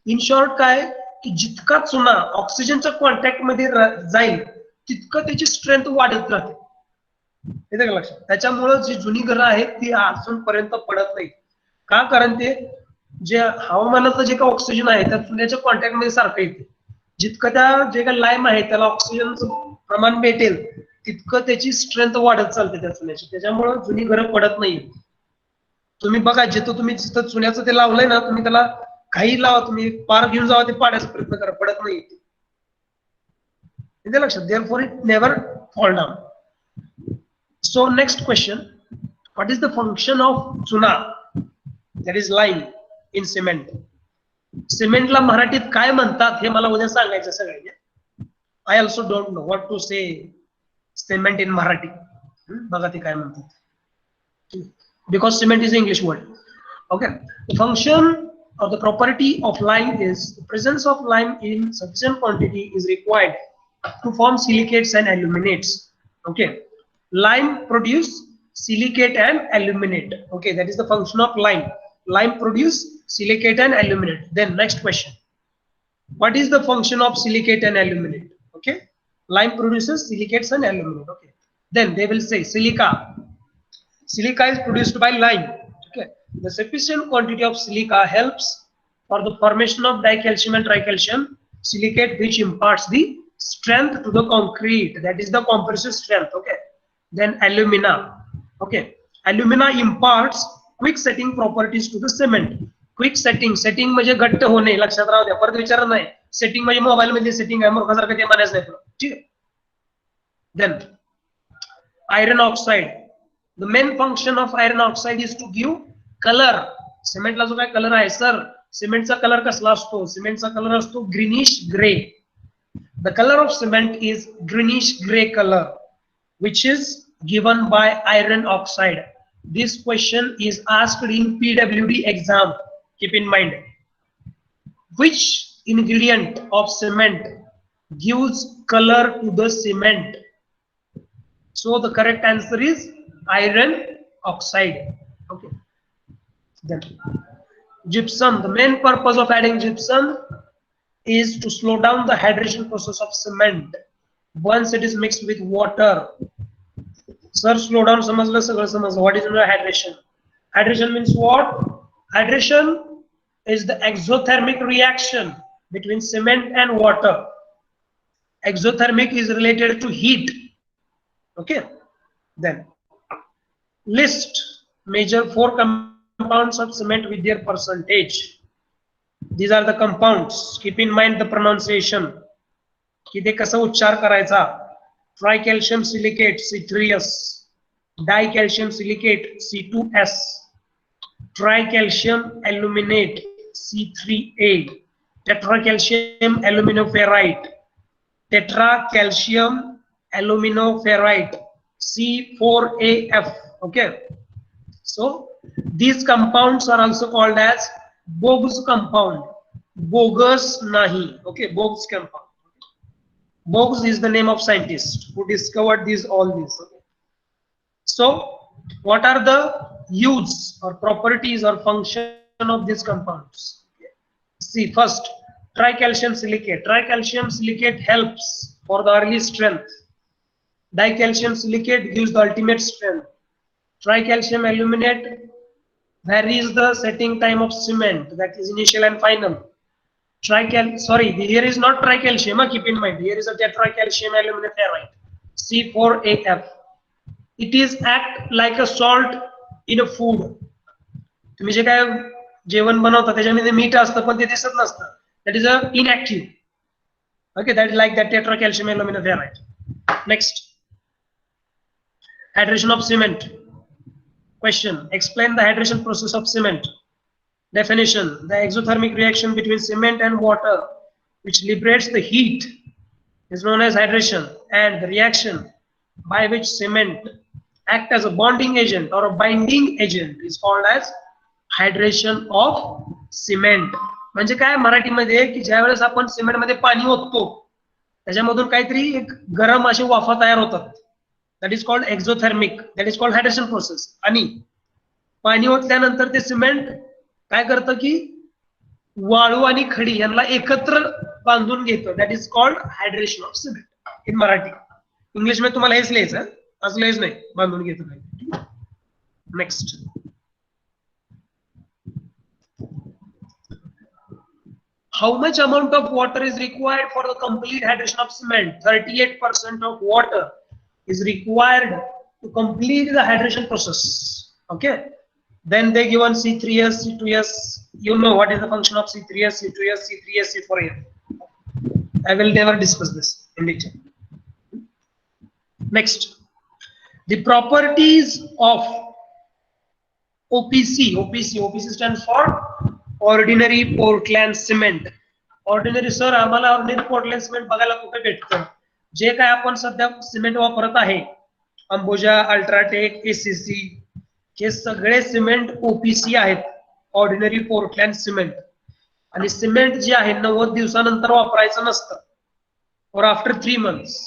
In short काय की जितका चुना ऑक्सिजनच्या contact मध्ये जाईल तितकं त्याची स्ट्रेंथ वाढत राहते. येते का लक्षात? त्याच्यामुळे जी जुनी घरं आहेत ती अजूनपर्यंत पडत नाही. का? कारण ते जे हवामानाचं जे काही ऑक्सिजन आहे त्या चुन्याच्या कॉन्टॅक्ट मध्ये सारखं येते. जितकं त्या जे काही लाईम आहे त्याला ऑक्सिजनचं प्रमाण भेटेल तितकं त्याची स्ट्रेंथ वाढत चालते त्या चुन्याची, त्याच्यामुळे जुनी घरं पडत नाही. तुम्ही बघा जिथं चुन्याचं ते लावलंय ना, तुम्ही त्याला काही लावा, तुम्ही पार घेऊन जावा, ते पाडायचा प्रयत्न करा, पडत नाही. लक्षात, therefore it never fall down. So next question, what is the function of chuna, that is lime, in cement? सिमेंटला मराठीत काय म्हणतात हे मला उद्या सांगायचं सगळ्यांना. I also don't know what to say cement in Marathi. बघा ते काय म्हणतात, because cement is English word. Okay, the function or the property of lime is the presence of lime in sufficient quantity is required to form silicates and aluminates. Okay, lime produce silicate and aluminate. Okay, that is the function of lime. Lime produce silicate and aluminate. Then next question, what is the function of silicate and aluminate? Okay, lime produces silicates and aluminate. Okay, then they will say silica is produced by lime. Okay, the sufficient quantity of silica helps for the formation of dicalcium and tricalcium silicate, which imparts the strength to the concrete, that is the compressive strength. Okay, then alumina. Okay, alumina imparts quick setting properties to the cement. Quick setting म्हणजे घट्ट होणे, लक्षात राहू द्या, परत विचार नाही. Setting म्हणजे mobile मध्ये सेटिंग आहे, मूर्खासारखं ते म्हणायचं नाही. ठीक आहे. Then iron oxide, the main function of iron oxide is to give colour. सिमेंटला जो काय कलर आहे सर, सिमेंटचा कलर कसला असतो? सिमेंटचा कलर असतो greenish grey. The colour of cement is greenish grey colour, which is given by iron oxide. This question is asked in PWD exam. Keep in mind, which ingredient of cement gives color to the cement? So the correct answer is iron oxide. Okay. Then gypsum, the main purpose of adding gypsum is to slow down the hydration process of cement once it is mixed with water. Sir, slow down समजलं, सगळं समजलं. What is hydration? Hydration means what? Hydration is the exothermic reaction between cement and water. Exothermic is related to heat. Okay. Then list major 4 compounds of cement with their percentage. These are the compounds. Keep in mind the pronunciation. कि ते कसं उच्चार करायचा. Tricalcium silicate C3S, dicalcium silicate C2S, tricalcium aluminate C3A, tetracalcium aluminoferrite, tetracalcium aluminoferrite C4AF. Okay, so these compounds are also called as Bogues compound. Bogus nahi. Okay, Bogues compound. Bogues is the name of scientist who discovered all these. Okay. So what are the use or properties or function of these compounds? Okay. See, first, tricalcium silicate. Tricalcium silicate helps for the early strength. Dicalcium silicate gives the ultimate strength. Tricalcium aluminate varies the setting time of cement, that is initial and final. Here is not tricalcium, keep in mind, here is a tetracalcium aluminoferrite C4AF. It is act like a salt in a food. तुम्ही जे काय जेवण बनवता त्याच्यामध्ये मीठ असतं पण ते दिसत नसतं, that is a inactive. Okay, that is like that tetracalcium aluminoferrite. Next, hydration of cement. Question, explain the hydration process of cement. Definition, the exothermic reaction between cement and water which liberates the heat is known as hydration, and the reaction by which cement act as a bonding agent or a binding agent is called as hydration of cement. म्हणजे काय मराठीमध्ये की ज्यावेळेस आपण cement मध्ये पाणी ओततो त्याच्यामधून काहीतरी एक गरम अशी वाफा तयार होतात, that is called exothermic, that is called hydration process. आणि पाणी ओतल्यानंतर ते सिमेंट काय करतं की वाळू आणि खडी यांना एकत्र बांधून घेतं, that is called hydration of cement in Marathi. English मध्ये तुम्हाला हेच लिहायचं, असं लिहायचं नाही, बांधून घेतं काय. Next, how much amount of water is required for the complete hydration of cement? 38% of water is required to complete the hydration process. Okay, then they given C3S, C2S. You know what is the function of C3S, C2S, C3S, C4S. I will never discuss this in detail. Next, the properties of OPC. OPC stands for ordinary Portland cement. Ordinary sir आम्हाला ordinary Portland cement बघायला कुठे भेटतं? जे काय आपण सध्या cement वापरत आहे, Ambuja, UltraTech, ACC, हे सगळे सिमेंट ओपीसी आहेत, ऑर्डिनरी पोर्टलँड सिमेंट. आणि सिमेंट जे आहे 90 दिवसानंतर वापरायचं नसतं, और after 3 months.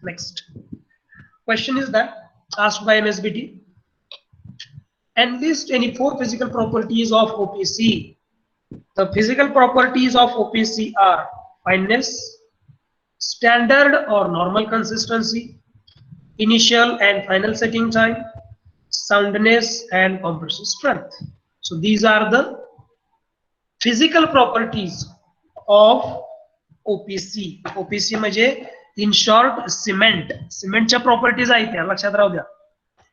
Next question is that asked by MSBT. Enlist any 4 physical properties of OPC. The physical properties of OPC are fineness, standard or normal consistency, initial and final setting time, soundness and compressive strength. So these are the physical properties of OPC. OPC म्हणजे in short cement. Cementच्या properties आहेत त्या लक्षात राहू द्या.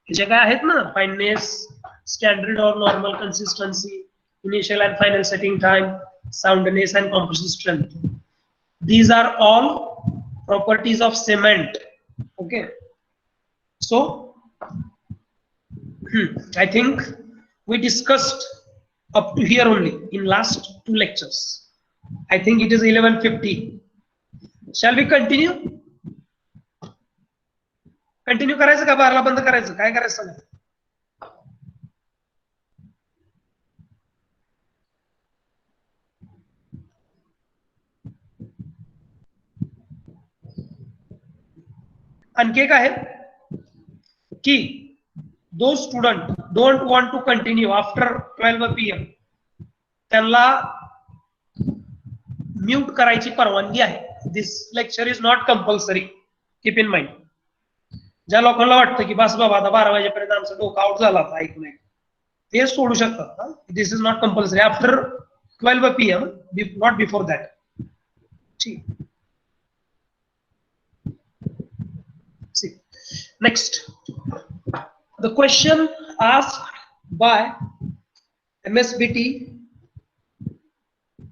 जे काय आहेत ना, fineness, standard or normal consistency, initial and final setting time, soundness and compressive strength. These are all properties of cement. Okay, so I think we discussed up to here only in last 2 lectures. I think it is 11:50. Shall we continue? Continue करायचं का 12ला बंद करायचं? काय करायचं सांगा. आणखी एक आहे की दो student don't want to continue after 12 PM, त्यांना म्यूट करायची परवानगी आहे. This lecture is not compulsory, keep in mind. ज्या लोकांना वाटतं की बस बाबा आता 12 वाजेपर्यंत आमचं डोकं आउट झाला ऐकू नये, ते सोडू शकतात. This is not compulsory after 12 PM, not before that. ठीक. Next, the question asked by MSBT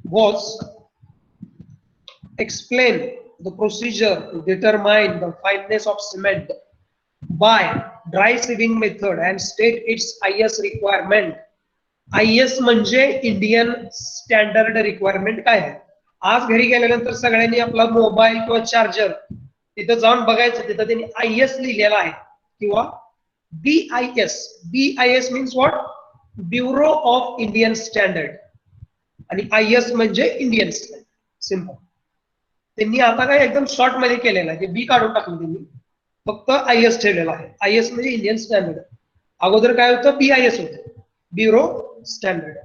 was, explain the procedure to determine the fineness of cement by dry sieving method and state its IS requirement. IS म्हणजे Indian standard requirement काय आहे. आज घरी गेल्यानंतर सगळ्यांनी आपला mobile किंवा चार्जर तिथं जाऊन बघायचं, तिथं त्यांनी IS लिहिलेला आहे किंवा BIS. BIS means what? Bureau of Indian standard. आणि IS म्हणजे इंडियन स्टँडर्ड. सिंपल. त्यांनी आता काय एकदम शॉर्ट मध्ये केलेलं आहे, बी काढून टाकलं त्यांनी, फक्त IS ठेवलेला आहे. IS म्हणजे इंडियन स्टँडर्ड. अगोदर काय होतं? BIS होतं, ब्युरो स्टँडर्ड.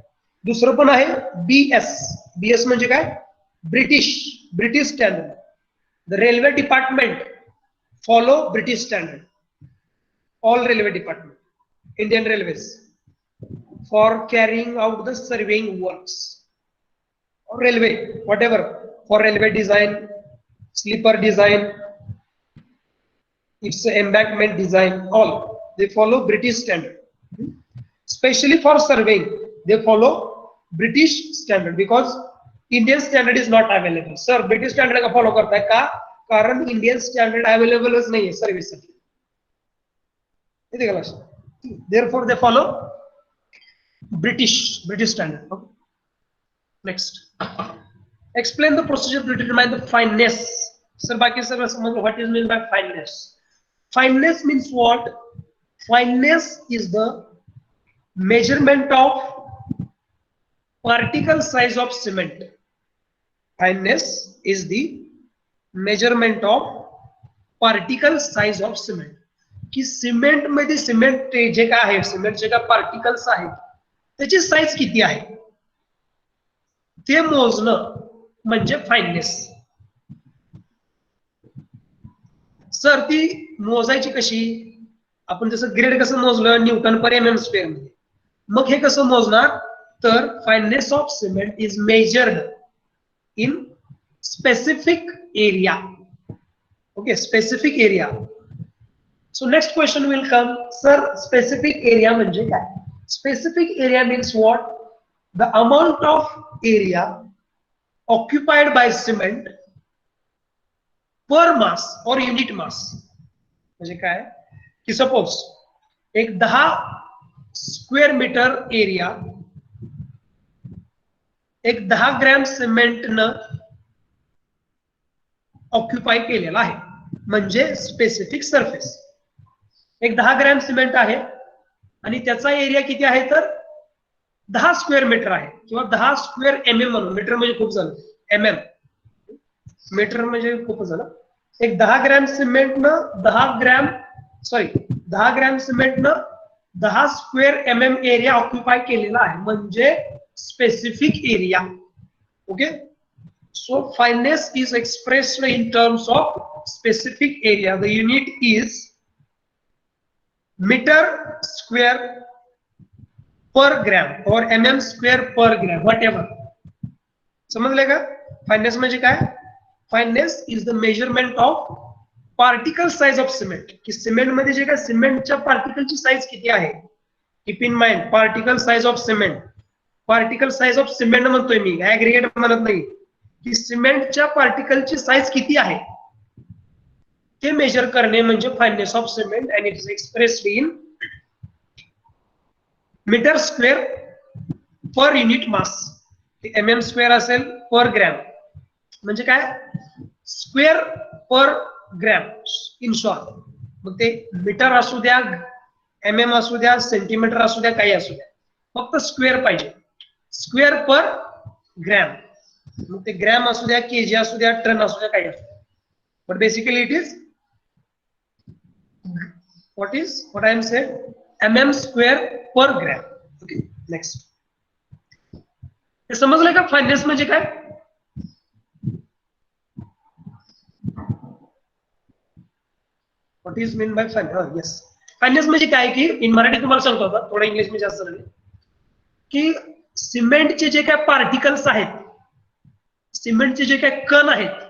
दुसरं पण आहे BS. BS म्हणजे काय? British standard. The railway department follow British standard. All railway department, Indian Railways, for carrying out the surveying works or railway, whatever, for railway design, sleeper design, it's embankment design, all they follow British standard. Especially for surveying, they follow British standard because Indian standard is not available. Sir British standard का follow करताय का? कारण Indian standard अवेलेबलच नाहीये सर्व्हिससाठी. Therefore they follow British standard. Okay. Next, explain the procedure to determine the fineness. Sir, बाकी सगळं समजलं. What is meant by fineness? Fineness means what? Fineness is the measurement of particle size of cement. Fineness is the measurement of particle size of cement. की cement मध्ये cement जे काय आहे, सिमेंटचे काय particles आहेत त्याची साईज किती आहे ते मोजणं म्हणजे फाईननेस. सर ती मोजायची कशी? आपण जसं ग्रेड कसं मोजलं न्यूटन पर MM स्क्वेअर मध्ये, मग हे कसं मोजणार? तर fineness of cement is measured in specific area. Okay, specific area. So next question will come, sir, specific area म्हणजे काय? Specific area means what? The amount of area occupied by cement per mass or unit mass. म्हणजे काय की suppose एक 10 square metre area एक 10 gram सिमेंटनं occupy केलेला आहे, म्हणजे स्पेसिफिक सरफेस. एक 10 ग्रॅम सिमेंट आहे आणि त्याचा एरिया किती आहे तर 10 स्क्वेअर मीटर आहे किंवा 10 स्क्वेअर एमएम म्हणून, मीटर म्हणजे खूप झालं, एमएम मीटर म्हणजे खूप झालं. एक 10 ग्रॅम सिमेंटनं 10 ग्रॅम सिमेंटनं 10 स्क्वेअर एमएम एरिया ऑक्युपाय केलेला आहे, म्हणजे specific area. Okay, so fineness is expressed in terms of specific area. The unit is meter square per gram or mm square per gram, whatever. समजले का? Fineness म्हणजे काय? Fineness is the measurement of particle size of cement. की cement मध्ये जे काय सिमेंटच्या पार्टिकलची size किती आहे. Keep in mind, particle size of cement. Particle size of cement म्हणतोय मी, ऍग्रिगेट म्हणत नाही. की सिमेंटच्या पार्टिकलची साइज किती आहे ते मेजर करणे म्हणजे fineness of cement, and it is expressed in metre square per unit mass. Mm square असेल पर ग्रॅम, म्हणजे काय स्क्वेअर पर ग्रॅम इन शॉर्ट. मग ते मीटर असू द्या, एमएम असू द्या, सेंटीमीटर असू द्या, काही असू द्या, फक्त स्क्वेअर पाहिजे. स्क्वेअर पर ग्रॅम, मग ते ग्रॅम असू द्या, केजी असू द्या, टन असू द्या, काही असू द्या. But basically it is what I am saying, mm square per gram. Okay, next. हे समजलं का फाइननेस म्हणजे काय? What is mean by fineness? Yes, fineness म्हणजे काय की इन मराठी तुम्हाला सांगतो आता, थोडं इंग्लिश मध्ये जास्त झालं, की सिमेंटचे जे काय पार्टिकल्स आहेत, सिमेंटचे जे काय कण आहेत,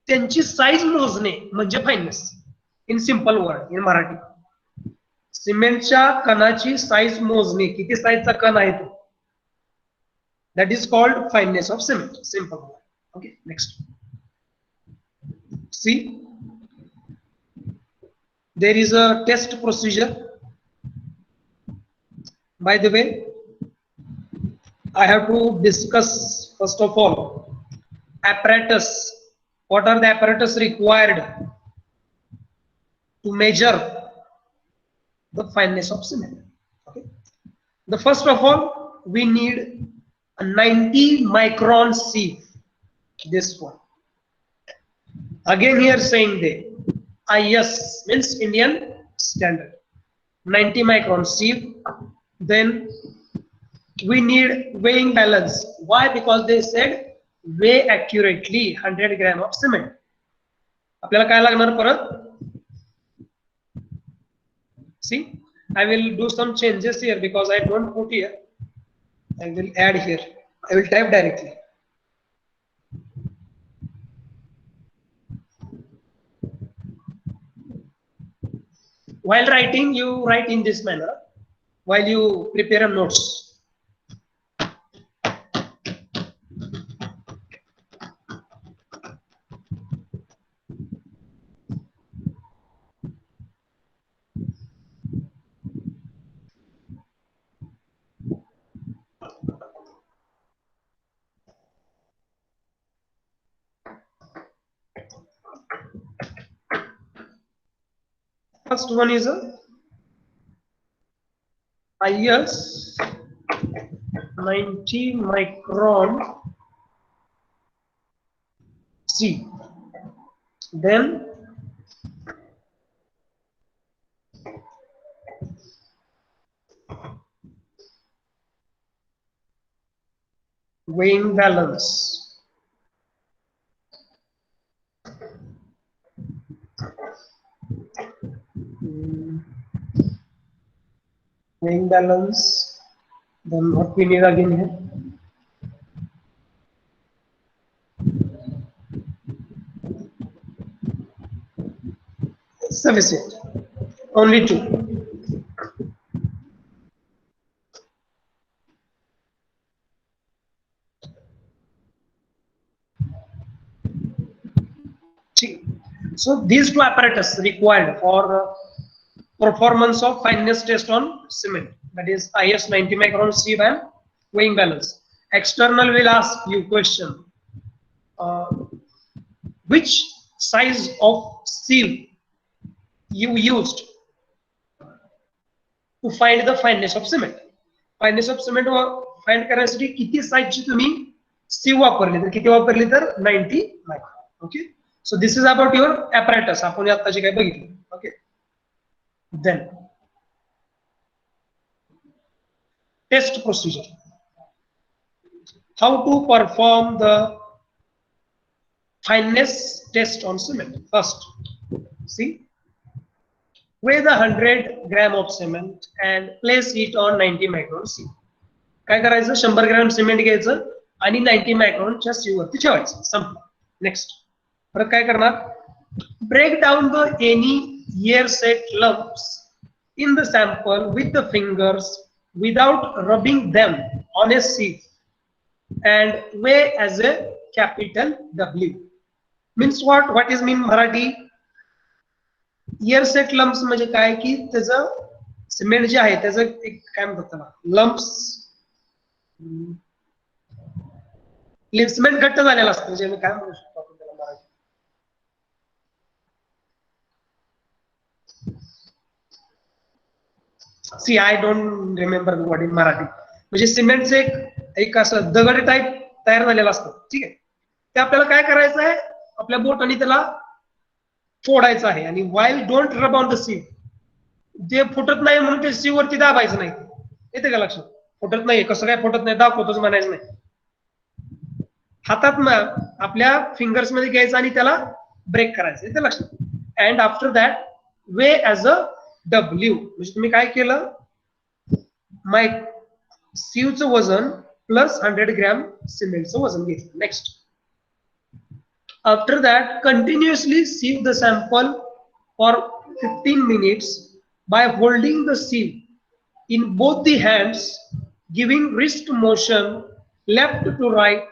त्यांची साईज मोजणे म्हणजे fineness. In simple word, in Marathi, सिमेंटच्या कणाची साईज मोजणे, किती साईजचा कण आहे तो, that is called fineness of cement. Simple word. Okay, next. See, there is a test procedure. By the way, I have to discuss first of all apparatus. What are the apparatus required to measure the fineness of cement? Okay. The first of all, we need a 90 micron sieve. This one. Again here saying the IS means Indian standard. 90 micron sieve. Then we need weighing balance. Why? Because they said weigh accurately 100 gram of cement. आपल्याला काय लागणार परत? See, I will do some changes here because I don't put here. I will add here. I will type directly. While writing, you write in this manner. While you prepare a notes. First one is a IS 90 micron C. Then weighing balance. Weighing balance. Then what we need again here? sufficient. Only 2. So these two apparatus required for performance of fineness test on cement, that is IS 90 micron sieve and weighing balance. External will ask you question, which size of sieve you used to find the fineness of cement. Fineness of cement find करण्यासाठी किती साईजची तुम्ही sieve वापरली, तर किती वापरली तर 90 micron. Okay, so this is about your apparatus. आपण आता जे काही बघितलं. Okay, then test procedure. How to perform the fineness test on cement? First, see, weigh the 100 gram of cement and place it on 90 micron sieve. काय करायचं, 100 gram cement घ्यायचं आणि 90 मायक्रॉनच्या sieve वरती ठेवायचं. संपलं. नेक्स्ट, परत काय करणार, break down the any air set lumps in the sample with the fingers without rubbing them on a sieve and weigh as a capital W. Means what? What is mean Marathi? Air set lumps म्हणजे काय की त्याचं cement जे आहे त्याचं एक काय म्हणतात त्याला, लम्प्स, सिमेंट घट्ट झालेलं असतं, म्हणजे काय म्हणू शकतो आपण त्याला Marathi. See I don't remember the word in Marathi. म्हणजे सिमेंटचे एक असं दगड टाईप तयार झालेलं असतं. ठीक आहे, ते आपल्याला काय करायचं आहे, आपल्या बोटाने त्याला फोडायचं आहे. आणि वाईल डोंट रब ऑन द sieve, जे फुटत नाही म्हणून ते sieve वरती दाबायचं नाही. येते का लक्षात? फुटत नाही, कसं काय फुटत नाही, दाखवतोच म्हणायचं नाही. हातात आपल्या फिंगर्स मध्ये घ्यायचं आणि त्याला ब्रेक करायचं. येते लक्षात? And after that way as a W. म्हणजे तुम्ही काय केलं, माय sieve वजन प्लस 100 ग्रॅम सिमेंटचं वजन घेतलं. Next, after that continuously sieve the sample for 15 minutes by holding the sieve in both the hands, giving wrist motion left to right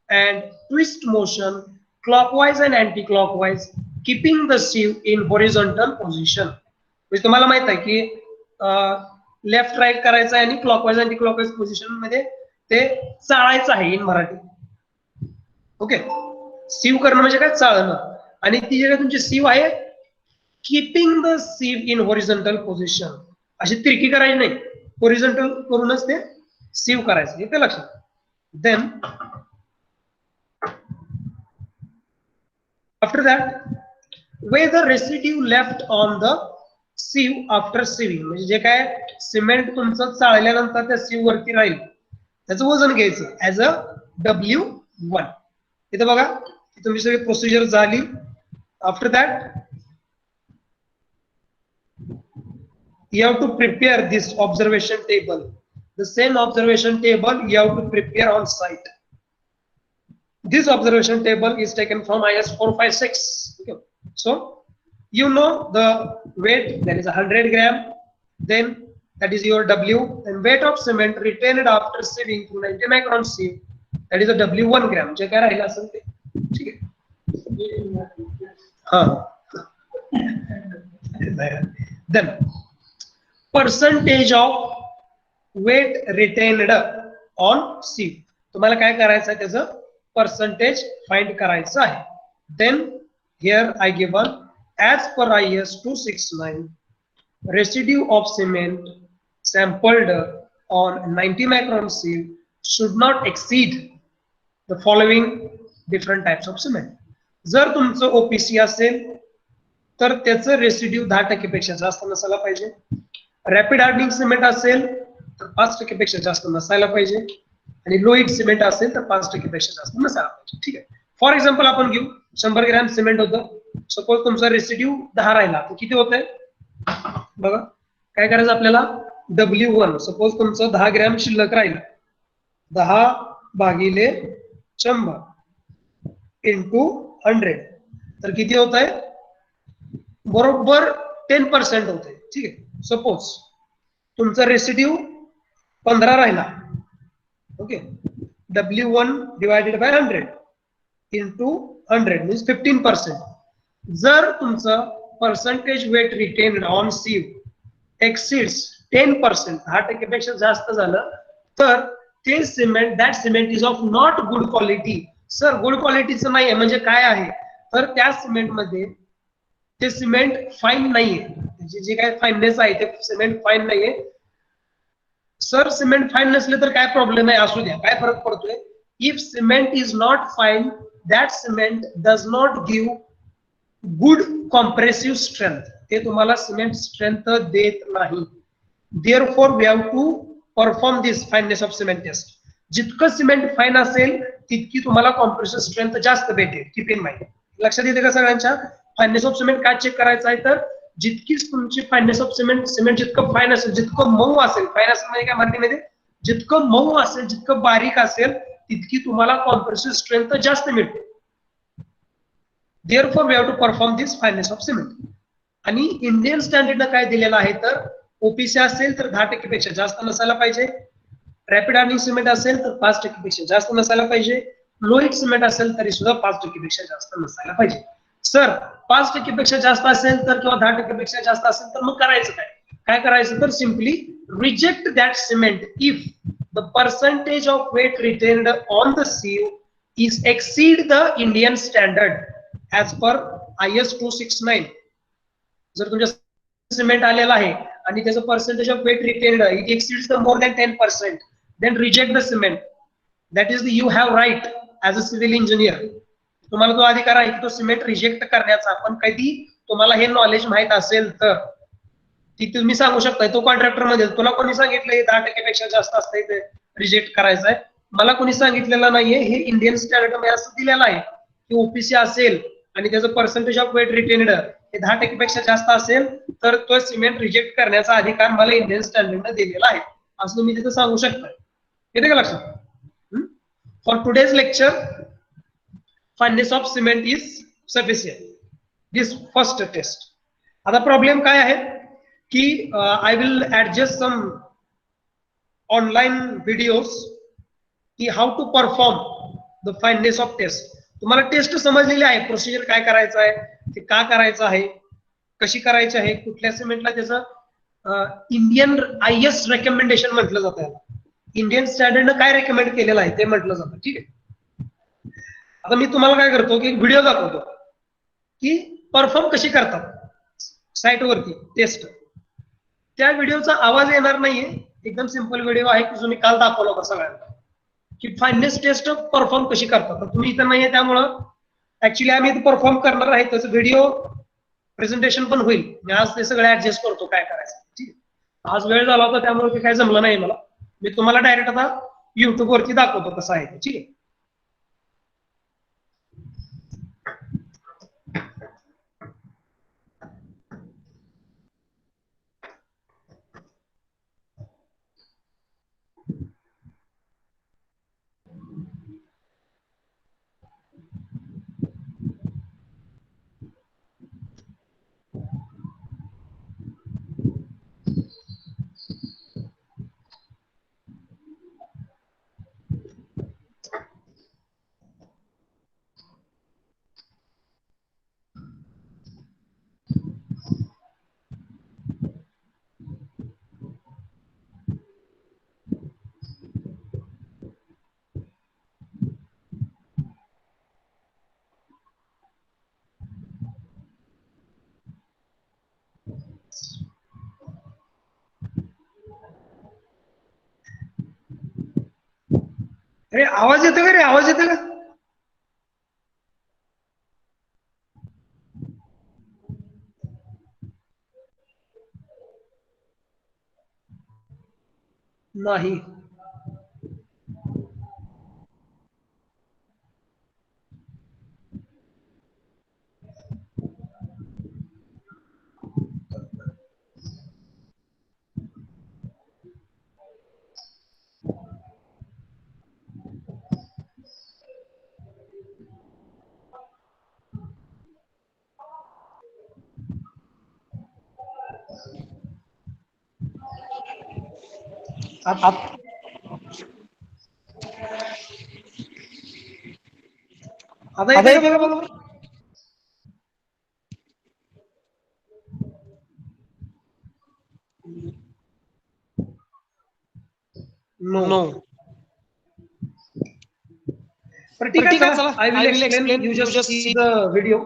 and twist motion clockwise and anti-clockwise, keeping the sieve in horizontal position. म्हणजे तुम्हाला माहित आहे की left right करायचं आहे आणि clockwise anti clockwise position मध्ये ते चाळायचं आहे इन मराठी. ओके, sieve करणं म्हणजे काय, चाळणं. आणि ती जी तुमची sieve आहे, keeping the sieve in horizontal position, अशी तिरकी करायची नाही, हॉरिझॉन्टल करूनच ते sieve करायचं. येते लक्षात? Then after that weigh the residue left on the sieve after sieving. म्हणजे जे काय सिमेंट तुमचं चाळल्यानंतर त्या sieve वरती राहील त्याचं वजन घ्यायचं ऍज अ W1. इथे बघा तुमची सगळी प्रोसिजर झाली. After that you have to prepare this observation table. The same observation table you have to prepare on site. This observation table is taken from IS 456. Okay. So you know the weight, that is 100 gram, then that is your W, and weight of cement retained after sieving to 90 micron sieve, that is a W1 gram. जे काय राहिलं असेल ते. ठीक आहे. हा, then percentage of weight retained on sieve. तुम्हाला काय करायचं आहे, त्याचं पर्सेंटेज फाइंड करायचं आहे. Then here I given as per IS 269, residue of cement sampled on 90 micron sieve should not exceed the following different types of cement. जर तुमचं OPC असेल तर त्याचं रेसिड्यू 10% पेक्षा जास्त नसायला पाहिजे. रॅपिड हार्डनिंग सिमेंट असेल तर 5% पेक्षा जास्त नसायला पाहिजे. आणि लो हिट सिमेंट असेल तर 5% पेक्षा जास्त नसायला पाहिजे. ठीक आहे, फॉर एक्झाम्पल आपण घेऊ 100 ग्रॅम सिमेंट होतं, सपोज तुमचा रेसिड्यू 10 राहिला तर किती होत आहे बघा. काय करायचं आपल्याला, W1, सपोज तुमचं 10 ग्रॅम शिल्लक राहिलं, 10 भागिले 100 इंटू 100 तर किती होत आहे, बरोबर 10% होते. ठीक आहे. सपोज तुमचा रेसिड्यू 15 राहिला. Okay. W1 divided by 100 into 100 means 15%. जर तुमचं percentage weight retained on sieve exceeds 10%, 10% पेक्षा जास्त झालं तर ते cement, that cement is of not good quality. Sir good क्वालिटीचं नाही आहे म्हणजे काय आहे, तर त्या सिमेंटमध्ये ते सिमेंट फाईन नाहीये, त्याची जे काय फाईननेस आहे ते सिमेंट फाईन नाहीये. सर सिमेंट फाईन नसले तर काय प्रॉब्लेम आहे, असू द्या, काय फरक पडतोय. If cement is not fine, that cement does not give good compressive strength, ते तुम्हाला सिमेंट स्ट्रेंथ देत नाही. Therefore we have to perform this fineness of cement test. जितकं सिमेंट फाईन असेल तितकी तुम्हाला कॉम्प्रेसिव्ह स्ट्रेंथ जास्त भेटेल. Keep in mind. लक्षात येते का सगळ्यांच्या? फाईननेस ऑफ सिमेंट काय चेक करायचं आहे, तर जितकीच तुमची फाईननेस ऑफ सिमेंट, सिमेंट जितकं फाईन असेल, जितकं मऊ असेल, फाईन असेल म्हणजे काय माहिती, जितकं मऊ असेल, जितकं बारीक असेल तितकी तुम्हाला कॉम्प्रेसिव्ह स्ट्रेंथ जास्त मिळते. Therefore we have to perform this fineness of cement. आणि इंडियन स्टँडर्डनं काय दिलेलं आहे, तर ओपीसी असेल तर 10% पेक्षा जास्त नसायला पाहिजे. रॅपिड अर्निंग सिमेंट असेल तर 5% पेक्षा जास्त नसायला पाहिजे. लोईट सिमेंट असेल तरी सुद्धा 5% पेक्षा जास्त नसायला पाहिजे. सर 5% पेक्षा जास्त असेल तर किंवा 10% पेक्षा जास्त असेल तर मग करायचं काय? काय करायचं तर simply reject that cement if the percentage of weight retained on the sieve is exceed the Indian standard as per IS 269. जर तुमच्या सिमेंट आलेला आहे आणि त्याचं percentage of weight retained it exceeds the more than 10%, then reject the cement. That is you have right as a civil engineer. तुम्हाला तो अधिकार आहे की तो सिमेंट रिजेक्ट करण्याचा. पण कधी तुम्हाला हे नॉलेज माहित असेल तर ती तुम्ही सांगू शकता. तो कॉन्ट्रॅक्टर मध्ये तुला कोणी सांगितलं 10% पेक्षा जास्त असतंय ते रिजेक्ट करायचं आहे? मला कोणी सांगितलेलं नाहीये. हे इंडियन स्टँडर्ड मध्ये असं दिलेलं आहे की ओपीसी असेल आणि त्याचं पर्सेंटेज ऑफ वेट रिटेन्ड हे 10% पेक्षा जास्त असेल तर तो सिमेंट रिजेक्ट करण्याचा अधिकार मला इंडियन स्टँडर्डने दिलेला आहे, असं तुम्ही तिथे सांगू शकता. येते का लक्षात? For today's lecture fineness of cement is sufficient. This first test. आता प्रॉब्लेम काय आहे की I will adjust some online videos की how to perform the fineness of test. तुम्हाला टेस्ट समजलेली आहे, प्रोसिजर काय करायचं आहे, ते का करायचं आहे, कशी करायची आहे, कुठल्या सिमेंटला त्याचं इंडियन IS रेकमेंडेशन म्हटलं जातं. इंडियन स्टँडर्डनं काय रेकमेंड केलेलं आहे ते म्हटलं जातं. ठीक आहे. आता मी तुम्हाला काय करतो की व्हिडिओ दाखवतो की परफॉर्म कशी करतात साईटवरती टेस्ट. त्या व्हिडिओचा आवाज येणार नाहीये, एकदम सिंपल व्हिडिओ आहे की जो मी काल दाखवला होता सगळ्यांना की फाईननेस टेस्ट परफॉर्म कशी करतात. तुम्ही इथं नाहीये त्यामुळं ऍक्च्युली आम्ही इथे परफॉर्म करणार आहे, त्याचं व्हिडिओ प्रेझेंटेशन पण होईल. मी आज ते सगळं ऍडजस्ट करतो काय करायचं. ठीक आहे. आज वेळ झाला होता त्यामुळे ते काय जमलं नाही मला. मी तुम्हाला डायरेक्ट आता युट्यूब वरती दाखवतो कसं आहे. ठीक आहे. अरे आवाज येतो का रे? आवाज येतो का? नाही. आता येते का बरोबर? नो. तर ठीक आहे, चला I will explain, you just see the video.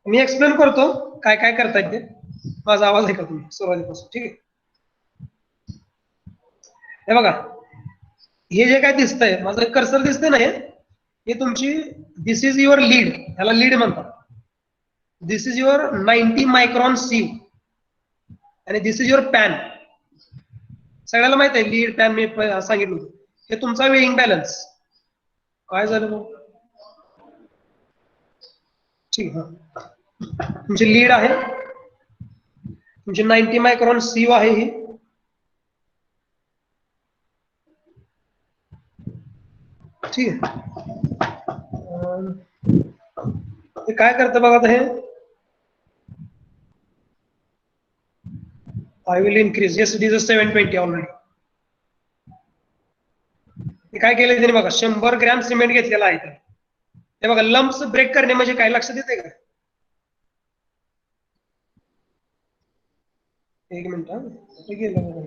Me explain करतो काय काय करतायत ते. माझा आवाज ऐका तुम्ही सुरुवातीपासून, ठीक आहे? हे बघा, हे जे काय दिसतंय, माझं कर्सर दिसतंय ना, हे तुमची, दिस इज युअर लीड, ह्याला लीड म्हणतात. दिस इज युअर 90 मायक्रॉन सीव आणि दिस इज युअर पॅन. सगळ्याला माहित आहे लीड पॅन, मी सांगितलं होतं. हे तुमचा वेइंग बॅलन्स. काय झालं मग? ठीक आहे, तुमची लीड आहे, तुमची 90 मायक्रॉन सीव आहे ही. ठीक आहे, हे काय करतं बघा आता हे. I will increase, yes it is 720 already. हे काय केलं त्याने बघा, 100 ग्रॅम सिमेंट घेतलेला आहे. हे बघा, लंप्स ब्रेक करणे म्हणजे काय, लक्षात येते का? एक मिनिट, हा गेलं बघा.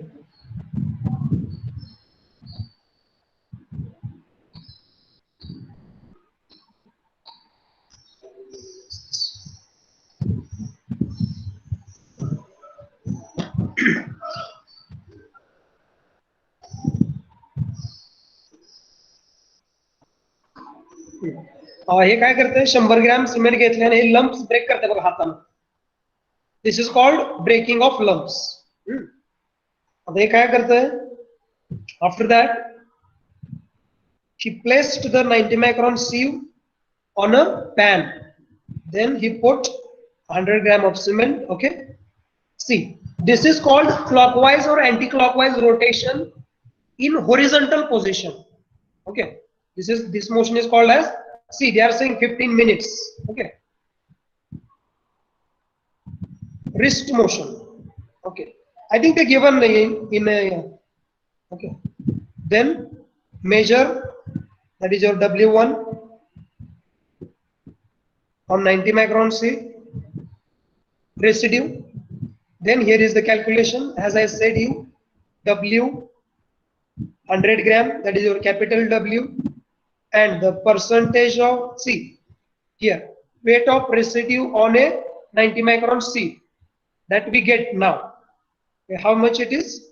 हे काय करते, 100 ग्रॅम सिमेंट घेतल्याने हे लंप्स ब्रेक करते बघा हाताने. This is called breaking of lumps. आता हे काय करतंय, after that he placed the 90 micron sieve on a pan, then he put 100 gram of cement. Okay, see, this is called clockwise or anti-clockwise rotation in horizontal position. Okay, this motion is called as, see, they are saying 15 minutes. Okay, wrist motion. Okay, I think they given in a, okay, then measure, that is your W1 on 90 micron sieve, residue. Then here is the calculation, as I said you, W 100 gram, that is your capital W, and the percentage of, see here, weight of residue on a 90 micron sieve, that we get now. How much it is?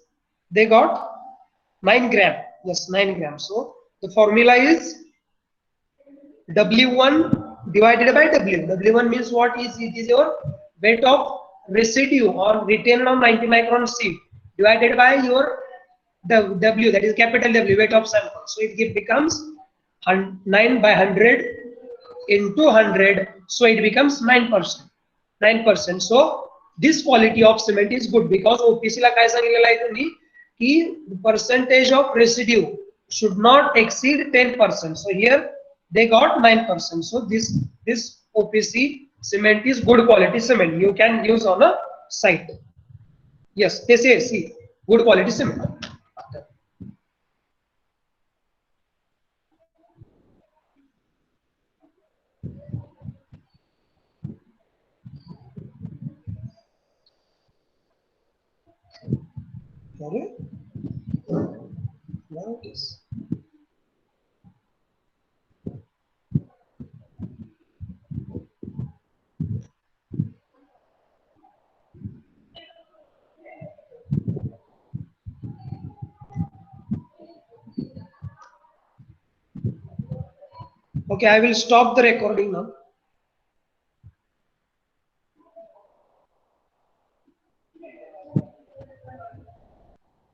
They got 9 gram. Yes, 9 gram. So the formula is W1 divided by W. W1 means what is, it is your weight of residue or retained on 90 micron sieve divided by your W, that is capital W, weight of sample. So it becomes 9 by 100 into 100, so it becomes 9%. 9%. So this quality of cement is good because OPC ला काय सांगितलेलं आहे तुम्ही की percentage of residue should not exceed 10%. So here they got 9%. So this OPC cement is good quality cement. You can use on a site. Yes, they say, see, good quality cement. Sorry? Now it is. Okay, I will stop the recording now.